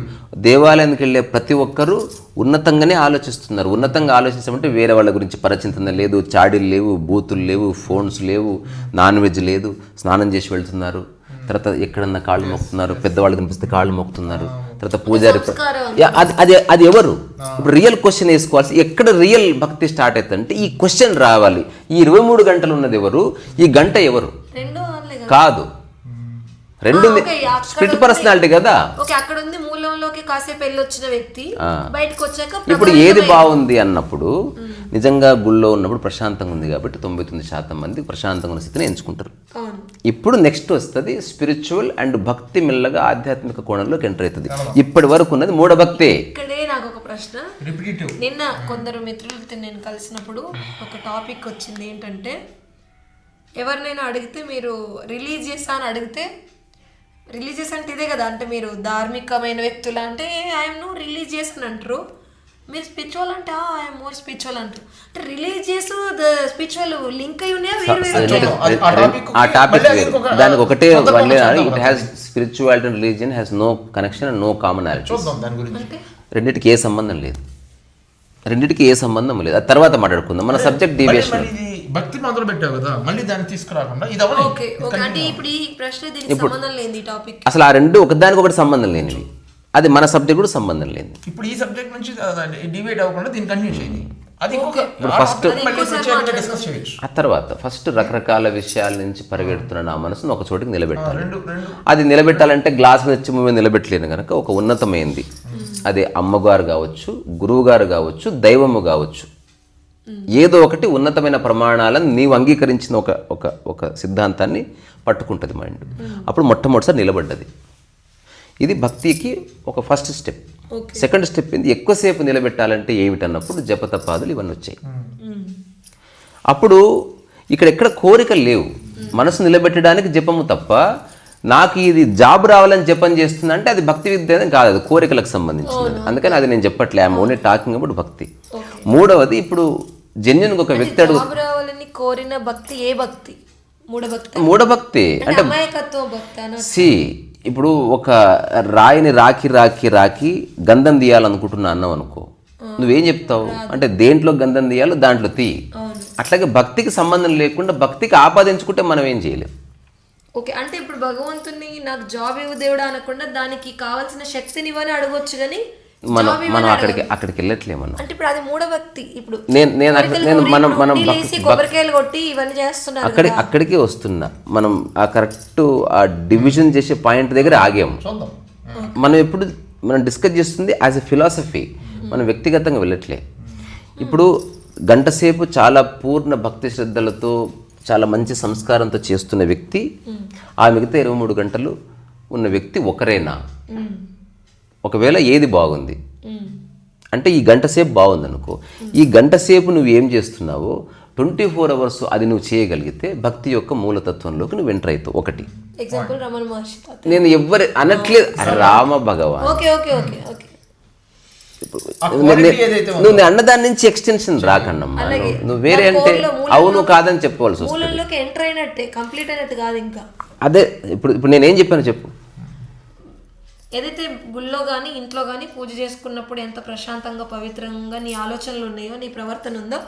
దేవాలయానికి వెళ్ళే ప్రతి ఒక్కరూ ఉన్నతంగానే ఆలోచిస్తున్నారు. ఉన్నతంగా ఆలోచించమంటే వేరే వాళ్ళ గురించి పరచింతన లేదు, చాడీలు లేవు, బూతులు లేవు, ఫోన్స్ లేవు, నాన్ వెజ్ లేదు, స్నానం చేసి వెళ్తున్నారు. తర్వాత ఎక్కడన్నా కాళ్ళు మొక్కుతున్నారు, పెద్దవాళ్ళు కనిపిస్తే కాళ్ళు మొక్కుతున్నారు. తర్వాత పూజారి అది ఎవరు? ఇప్పుడు రియల్ క్వశ్చన్ వేసుకోవాల్సి, ఎక్కడ రియల్ భక్తి స్టార్ట్ అవుతుందంటే ఈ క్వశ్చన్ రావాలి. ఈ 23 గంటలు ఉన్నది ఎవరు? ఈ గంట ఎవరు? కాదు, రెండు స్ప్లిట్ పర్సనాలిటీ కదా. అక్కడ ఉంది మూలంలోకి కాసేపు వెళ్ళొచ్చిన వ్యక్తి బయటకు వచ్చాక ఇప్పుడు ఏది బాగుంది అన్నప్పుడు, నిజంగా గుళ్ళో ఉన్నప్పుడు ప్రశాంతంగా ఉంది కాబట్టి 99% మంది ప్రశాంతంగా ఉన్న స్థితిని ఎంచుకుంటారు. ఇప్పుడు నెక్స్ట్ వస్తుంది స్పిరిచువల్ అండ్ భక్తి, మెల్లగా ఆధ్యాత్మిక కోణంలోకి ఎంటర్ అవుతుంది. ఇప్పటి వరకు ఉన్నది మూఢభక్తే. ఇక్కడే నాకు ఒక ప్రశ్న. నిన్న కొందరు మిత్రులతో నేను కలిసినప్పుడు ఒక టాపిక్ వచ్చింది ఏంటంటే, ఎవరినైనా అడిగితే మీరు రిలీజియస్ అని అడిగితే, రిలీజియస్ అంటే ఇదే కదా, అంటే మీరు ధార్మికమైన వ్యక్తులు అంటే ఐఎమ్ నో రిలీజియస్ అని అంటారు. మీరు స్పిరిచువల్ అంటే ఐఎమ్ మోర్ స్పిరిచువల్ అంటారు. అంటే రిలీజియస్ స్పిరిచువల్ లింక్ అయి ఉన్నాయా? ఆ టాపిక్ దానికి ఒకటే, it has spirituality and religion has no connection and no commonalities. రెండింటికి ఏ సంబంధం లేదు. అది తర్వాత మాట్లాడుకుందాం. మన సబ్జెక్ట్ డీవియేషన్. భక్తి మొదలు పెట్టావు కదా, మళ్ళీ దాన్ని తీసుకురాకుండా ఇప్పుడు ఈ ప్రశ్న దీనికి సంబంధం లేని టాపిక్. అసలు ఆ రెండు ఒకదానికొకటి సంబంధం లేనివి. అది మన సబ్జెక్ట్ కూడా సంబంధం లేదు. ఇప్పుడు ఈ సబ్జెక్ట్ నుంచి డివైడ్ అవ్వకుండా దీన్ని కంటిన్యూ చేయండి. అది ఫస్ట్ ఆ తర్వాత ఫస్ట్ రకరకాల విషయాల నుంచి పరిగెడుతున్న నా మనసును ఒక చోటికి నిలబెట్టాలి. అది నిలబెట్టాలంటే గ్లాస్ నుంచి మేము నిలబెట్టలేను కనుక ఒక ఉన్నతమైంది, అది అమ్మగారు కావచ్చు, గురువు గారు కావచ్చు, దైవము కావచ్చు, ఏదో ఒకటి ఉన్నతమైన ప్రమాణాలను నీవు అంగీకరించిన ఒక సిద్ధాంతాన్ని పట్టుకుంటుంది మైండ్. అప్పుడు మొట్టమొదటిసారి నిలబడ్డది. ఇది భక్తికి ఒక ఫస్ట్ స్టెప్. సెకండ్ స్టెప్ ఏంది? ఎక్కువసేపు నిలబెట్టాలంటే ఏమిటన్నప్పుడు జపతపాదులు ఇవన్నీ వచ్చాయి. అప్పుడు ఇక్కడెక్కడ కోరికలు లేవు. మనసు నిలబెట్టడానికి జపము తప్ప, నాకు ఇది జాబ్ రావాలని జపం చేస్తుందంటే అది భక్తి విద్య కాదు, అది కోరికలకు సంబంధించినది. అందుకని అది నేను చెప్పట్లే, ఐఎమ్ ఓన్లీ టాకింగ్ అబౌట్ భక్తి. మూడవది, ఇప్పుడు జెన్యున్ ఒక వ్యక్తి రావాలని కోరిన భక్తి ఏ భక్తి? మూఢభక్తి అంటే సి, ఇప్పుడు ఒక రాయిని రాకి గంధం తీయాలనుకుంటున్నా అన్నావు అనుకో, నువ్వేం చెప్తావు అంటే దేంట్లో గంధం తీయాలో దాంట్లో తీ. అట్లాగే భక్తికి సంబంధం లేకుండా భక్తికి ఆపాదించుకుంటే మనం ఏం చేయలేం. ఓకే, అంటే ఇప్పుడు భగవంతుని నాకు జాబ్ ఇవ్వు దేవుడా అనకుండా దానికి కావాల్సిన శక్తిని ఇవ్వని అడగొచ్చు, కానీ మనం అక్కడికి వెళ్ళట్లేమన్నా. అంటే ఇప్పుడు అది మూఢభక్తి. ఇప్పుడు కొబ్బరికాయలు కొట్టి ఇవన్నీ చేస్తున్నారు, అక్కడికే వస్తున్నా. మనం ఆ కరెక్ట్ ఆ డివిజన్ చేసే పాయింట్ దగ్గర ఆగాము. మనం డిస్కస్ చేస్తుంది యాజ్ ఎ ఫిలాసఫీ, మనం వ్యక్తిగతంగా వెళ్ళట్లే. ఇప్పుడు గంట సేపు చాలా పూర్ణ భక్తి శ్రద్ధలతో చాలా మంచి సంస్కారంతో చేస్తున్న వ్యక్తి, ఆ మిగతా 23 గంటలు ఉన్న వ్యక్తి ఒకరేనా? ఒకవేళ ఏది బాగుంది అంటే ఈ గంట సేపు బాగుంది అనుకో, ఈ గంట సేపు నువ్వు ఏం చేస్తున్నావో 24 అవర్స్ అది నువ్వు చేయగలిగితే భక్తి యొక్క మూలతత్వంలోకి నువ్వు ఎంటర్ అవుతావు. ఒకటి ఎగ్జాంపుల్ రమణ మహర్షి, నేను ఎవ్వరు అనట్లేదు, రామ భగవాన్, నువ్వు అన్నదాని నుంచి ఎక్స్టెన్షన్ రాకన్నమ్మా. నువ్వు వేరే అంటే అవును కాదని చెప్పుకోవాల్సి వస్తుంది. అదే ఇప్పుడు నేనేం చెప్పాను చెప్పు. ఏదైతే గుళ్ళో కానీ ఇంట్లో కానీ పూజ చేసుకున్నప్పుడు ఎంత ప్రశాంతంగా పవిత్రంగా నీ ఆలోచనలు ఉన్నాయో, నీ ప్రవర్తన ఉందో,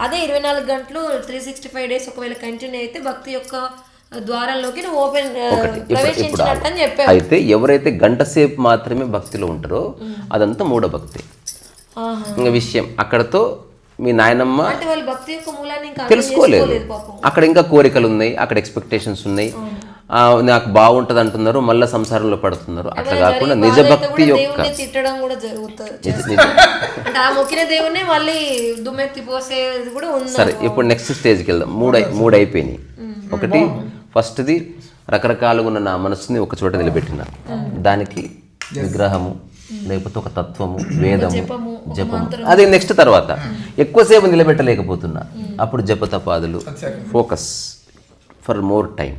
అదే 24 గంటలు 365 డేస్ ఒకవేళ కంటిన్యూ అయితే భక్తి యొక్క ద్వారంలోకి నువ్వు ఓపెన్ ప్రవేశించినట్టు అని చెప్పావు. అయితే ఎవరైతే గంట సేపు మాత్రమే భక్తిలో ఉంటారో అదంతా మూఢభక్తి. ఇంకా విషయం అక్కడతో మీ నాయనమ్మ వాళ్ళ భక్తి యొక్క మూలాన్ని తెలుసుకోలేదు. అక్కడ ఇంకా కోరికలు ఉన్నాయి, అక్కడ ఎక్స్పెక్టేషన్స్ ఉన్నాయి. నాకు బాగుంటుంది అంటున్నారు, మళ్ళీ సంసారంలో పడుతున్నారు. అట్లా కాకుండా నిజభక్తి యొక్క తిట్టడం కూడా జరుగుతుంది. అంటే ఆ మొక్కిన దేవుణ్ణి మళ్ళీ దుమ్మెత్తి పోసేది కూడా ఉంది. సరే, ఇప్పుడు నెక్స్ట్ స్టేజ్కి వెళ్దాం. మూడు అయిపోయినాయి. ఒకటి ఫస్ట్ది రకరకాలుగా ఉన్న నా మనసుని ఒక చోట నిలబెట్టిన, దానికి విగ్రహము లేకపోతే ఒక తత్వము, వేదము, జపము, అది నెక్స్ట్. తర్వాత ఎక్కువసేపు నిలబెట్టలేకపోతున్నా, అప్పుడు జపతపాదులు, ఫోకస్ ఫర్ మోర్ టైం.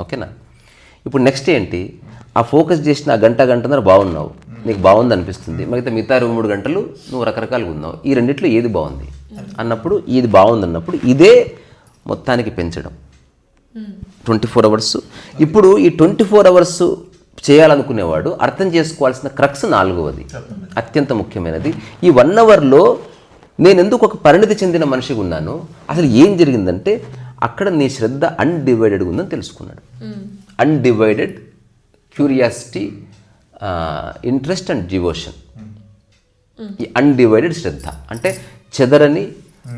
ఓకేనా? ఇప్పుడు నెక్స్ట్ ఏంటి, ఆ ఫోకస్ చేసిన గంటన్నర బాగున్నావు, నీకు బాగుంది అనిపిస్తుంది, మిగతా 23 గంటలు నువ్వు రకరకాలుగా ఉన్నావు. ఈ రెండిట్లో ఏది బాగుంది అన్నప్పుడు, ఇది బాగుంది అన్నప్పుడు ఇదే మొత్తానికి పెంచడం 24 అవర్స్. ఇప్పుడు ఈ 24 అవర్స్ చేయాలనుకునేవాడు అర్థం చేసుకోవాల్సిన క్రక్స్ 4వది, అత్యంత ముఖ్యమైనది. ఈ 1 అవర్లో నేను ఎందుకు ఒక పరిణితి చెందిన మనిషిగా ఉన్నాను, అసలు ఏం జరిగిందంటే అక్కడ నీ శ్రద్ధ అన్డివైడెడ్గా ఉందని తెలుసుకున్నాడు. Undivided curiosity, interest and devotion. ఈ అన్డివైడెడ్ శ్రద్ధ అంటే చెదరని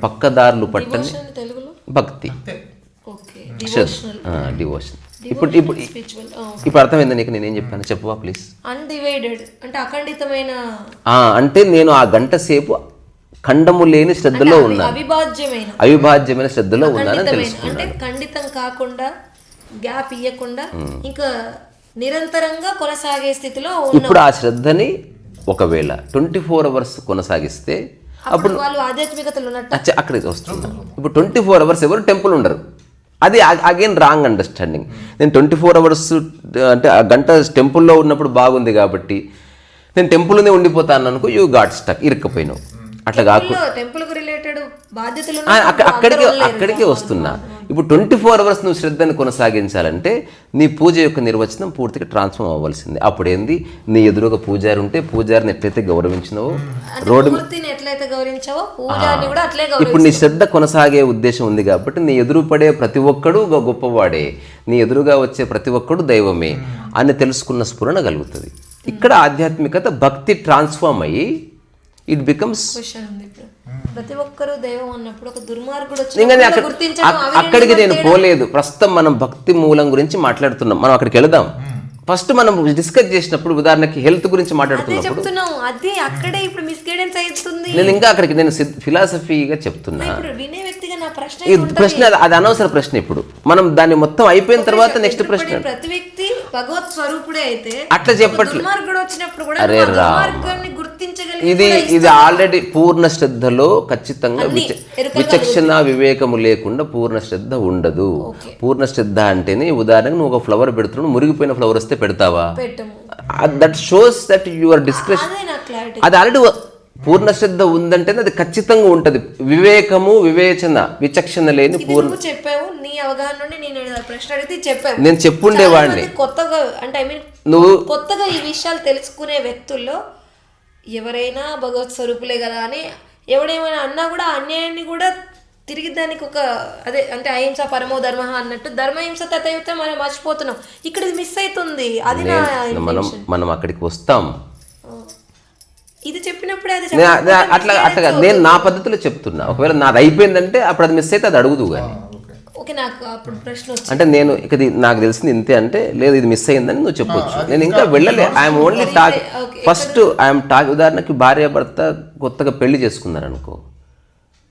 పక్కదారులు పట్టని భక్తి, డివోషన్. ఇప్పుడు అర్థమైందా నీకు నేనేం చెప్పాను? చెప్పవా ప్లీజ్. అన్డివైడెడ్ అంటే అఖండితమైన, అంటే నేను ఆ గంట సేపు ఖండము లేని శ్రద్ధలో ఉన్నాను, అవిభాజ్యమైన శ్రద్ధలో ఉన్నానని తెలుసుకున్నాను. అంటే ఖండితం కాకుండా, గ్యాప్ ఇవ్వకుండా ఇంకా నిరంతరంగా కొనసాగే స్థితిలో. ఇప్పుడు ఆ శ్రద్ధని ఒకవేళ 24 అవర్స్ కొనసాగిస్తే అప్పుడు వాళ్ళు ఆధ్యాత్మికతలు ఉన్నట్టు అక్కడికి వస్తున్నారు. ఇప్పుడు 24 అవర్స్ ఎవరు టెంపుల్ ఉండరు, అది అగైన్ రాంగ్ అండర్స్టాండింగ్. నేను 24 అవర్స్ అంటే ఆ గంట టెంపుల్లో ఉన్నప్పుడు బాగుంది కాబట్టి నేను టెంపుల్లోనే ఉండిపోతాను అనుకో, యూ గాట్ స్టక్, ఇరుక్కపోయినావు. అట్లా కాకుండా టెంపుల్కు రిలేటెడ్ బాధ్యతలు అక్కడికే వస్తున్నా. ఇప్పుడు 24 అవర్స్ నువ్వు శ్రద్ధను కొనసాగించాలంటే నీ పూజ యొక్క నిర్వచనం పూర్తిగా ట్రాన్స్ఫార్మ్ అవ్వాల్సిందే. అప్పుడేంది, నీ ఎదురుగా పూజారి ఉంటే పూజారిని ఎట్లయితే గౌరవించినవో, ఎట్లయితే గౌరవించావో పూజారిని కూడా అట్లే ఇప్పుడు నీ శ్రద్ధ కొనసాగే ఉద్దేశం ఉంది కాబట్టి నీ ఎదురు పడే ప్రతి ఒక్కడు గొప్పవాడే, నీ ఎదురుగా వచ్చే ప్రతి ఒక్కడు దైవమే అని తెలుసుకున్న స్ఫురణ కలుగుతుంది. ఇక్కడ ఆధ్యాత్మికత భక్తి ట్రాన్స్ఫార్మ్ అయ్యి ఇట్ బికమ్స్. ప్రతి ఒక్కరు దైవం అన్నప్పుడు ఒక దుర్మార్గుడు అక్కడికి నేను పోలేదు. ప్రస్తుతం మనం భక్తి మూలం గురించి మాట్లాడుతున్నాం, మనం అక్కడికి వెళదాం. ఫస్ట్ మనం డిస్కస్ చేసినప్పుడు ఉదాహరణకి హెల్త్ గురించి మాట్లాడుతున్నప్పుడు అది అక్కడే ఇప్పుడు మిస్గైడెన్స్ అవుతుంది. నేను ఇంకా అక్కడికి నేను ఫిలాసఫీగా చెప్తున్నా. వినే వ్యక్తిగా నా ప్రశ్న అది అనవసర ప్రశ్న. ఇప్పుడు మనం దాన్ని మొత్తం అయిపోయిన తర్వాత నెక్స్ట్ ప్రశ్న. ప్రతి వ్యక్తి భగవత్ స్వరూపుడే అయితే అట్లా చెప్పట్లేదు. వచ్చినప్పుడు కూడా అరే ఇది ఆల్రెడీ పూర్ణ శ్రద్ధలో ఖచ్చితంగా విచక్షణ వివేకము లేకుండా పూర్ణ శ్రద్ధ ఉండదు. పూర్ణ శ్రద్ధ అంటేనే ఉదాహరణకు నువ్వు ఒక ఫ్లవర్ పెడుతున్నావు, మురిగిపోయిన ఫ్లవర్ వస్తే పెడతావా? That shows that your description. అది ఆల్రెడీ పూర్ణ శ్రద్ధ ఉందంటేనే అది ఖచ్చితంగా ఉంటది. వివేకము, వివేచన, విచక్షణ లేని పూర్ణ. చెప్పావు నీ అవగాహన నుండి నేను ప్రశ్న అడిగితే చెప్పావు, నేను చెప్పుండేవాడిని. కొత్తగా అంటే నువ్వు కొత్తగా ఈ విషయాలు తెలుసుకునే వ్యక్తుల్లో ఎవరైనా భగవత్ స్వరూపులే కదా అని ఎవడేమైనా అన్నా కూడా అన్యాయాన్ని కూడా తిరిగి దానికి ఒక అదే అంటే అహింస పరమో ధర్మ అన్నట్టు ధర్మహింస తథైతే మనం మర్చిపోతున్నాం. ఇక్కడ మిస్ అవుతుంది. అది మనం అక్కడికి వస్తాం. ఇది చెప్పినప్పుడే అట్లా నేను నా పద్ధతిలో చెప్తున్నా. ఒకవేళ నాది అయిపోయిందంటే అప్పుడు అది మిస్ అయితే అది అడుగుదు. కానీ అంటే నేను ఇక నాకు తెలిసింది ఇంతే అంటే లేదు ఇది మిస్ అయిందని నువ్వు చెప్పొచ్చు. నేను ఇంకా వెళ్ళలే. I'm only talk. First I'm talk. ఉదాహరణకి భార్యాభర్త కొత్తగా పెళ్లి చేసుకున్నారు అనుకో,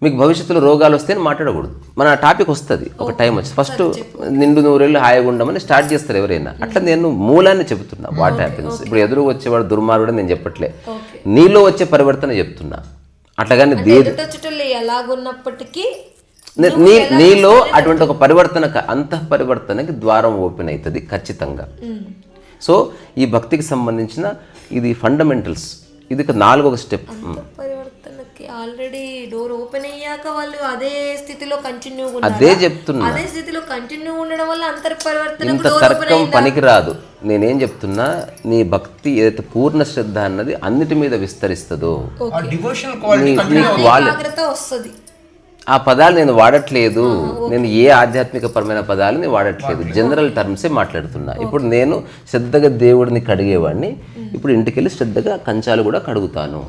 మీకు భవిష్యత్తులో రోగాలు వస్తే మాట్లాడకూడదు. మన టాపిక్ వస్తుంది ఒక టైం వచ్చి. ఫస్ట్ నిండు 100 ఏళ్ళు హాయిగా ఉండమని స్టార్ట్ చేస్తారు ఎవరైనా. అట్లా నేను మూలాన్ని చెబుతున్నా. What happens. ఇప్పుడు ఎదురు వచ్చేవాడు దుర్మార్గుడు నేను చెప్పట్లే, నీలో వచ్చే పరివర్తన చెప్తున్నా. అట్లాగాని ఎలాగున్నప్పటికీ నీలో అటువంటి ఒక పరివర్తన, అంతఃపరివర్తనకి ద్వారం ఓపెన్ అవుతుంది ఖచ్చితంగా. సో ఈ భక్తికి సంబంధించిన ఇది ఫండమెంటల్స్. ఇది 4వ స్టెప్. పరివర్తనకి ఆల్రెడీ డోర్ ఓపెన్ అయ్యాక వాళ్ళు అదే స్థితిలో కంటిన్యూ అదే చెప్తున్నా. అదే స్థితిలో కంటిన్యూ ఉండడం వల్ల అంతఃపరివర్తన ఇంత తర్కం పనికిరాదు. నేనేం చెప్తున్నా, నీ భక్తి ఏదైతే పూర్ణ శ్రద్ధ అన్నది అన్నిటి మీద విస్తరిస్తుందో వస్తుంది. ఆ పదాలు నేను వాడట్లేదు. నేను ఏ ఆధ్యాత్మిక పరమైన పదాలని వాడట్లేదు, జనరల్ టర్మ్సే మాట్లాడుతున్నా. ఇప్పుడు నేను శ్రద్ధగా దేవుడిని కడిగేవాడిని, ఇప్పుడు ఇంటికి వెళ్ళి శ్రద్ధగా కంచాలు కూడా కడుగుతాను.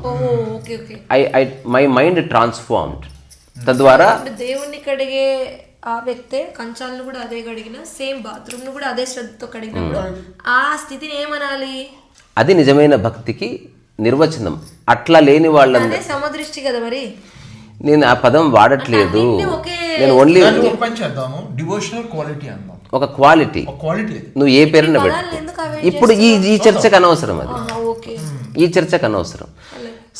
My mind transformed. తద్వారా దేవుడిని కడిగే ఆ వ్యక్తే కంచాలను కూడా అదే కడిగిన, సేమ్ బాత్రూమ్ ను కూడా అదే శ్రద్ధతో కడిగినప్పుడు ఆ స్థితిని ఏమనాలి? అది నిజమైన భక్తికి నిర్వచనం. అట్లా లేని వాళ్ళని అదే సమదృష్టి కదా. మరి నేను ఆ పదం వాడట్లేదు, ఒకే నేను ఓన్లీ పని చేద్దాము, డివోషనల్ క్వాలిటీ అందాం. ఒక క్వాలిటీ క్వాలిటీ నువ్వు ఏ పేరున పెట్టు. ఎందుకు అవాయిడ్ ఇప్పుడు ఈ చర్చకు అనవసరం, అది ఓకే ఈ చర్చకు అనవసరం.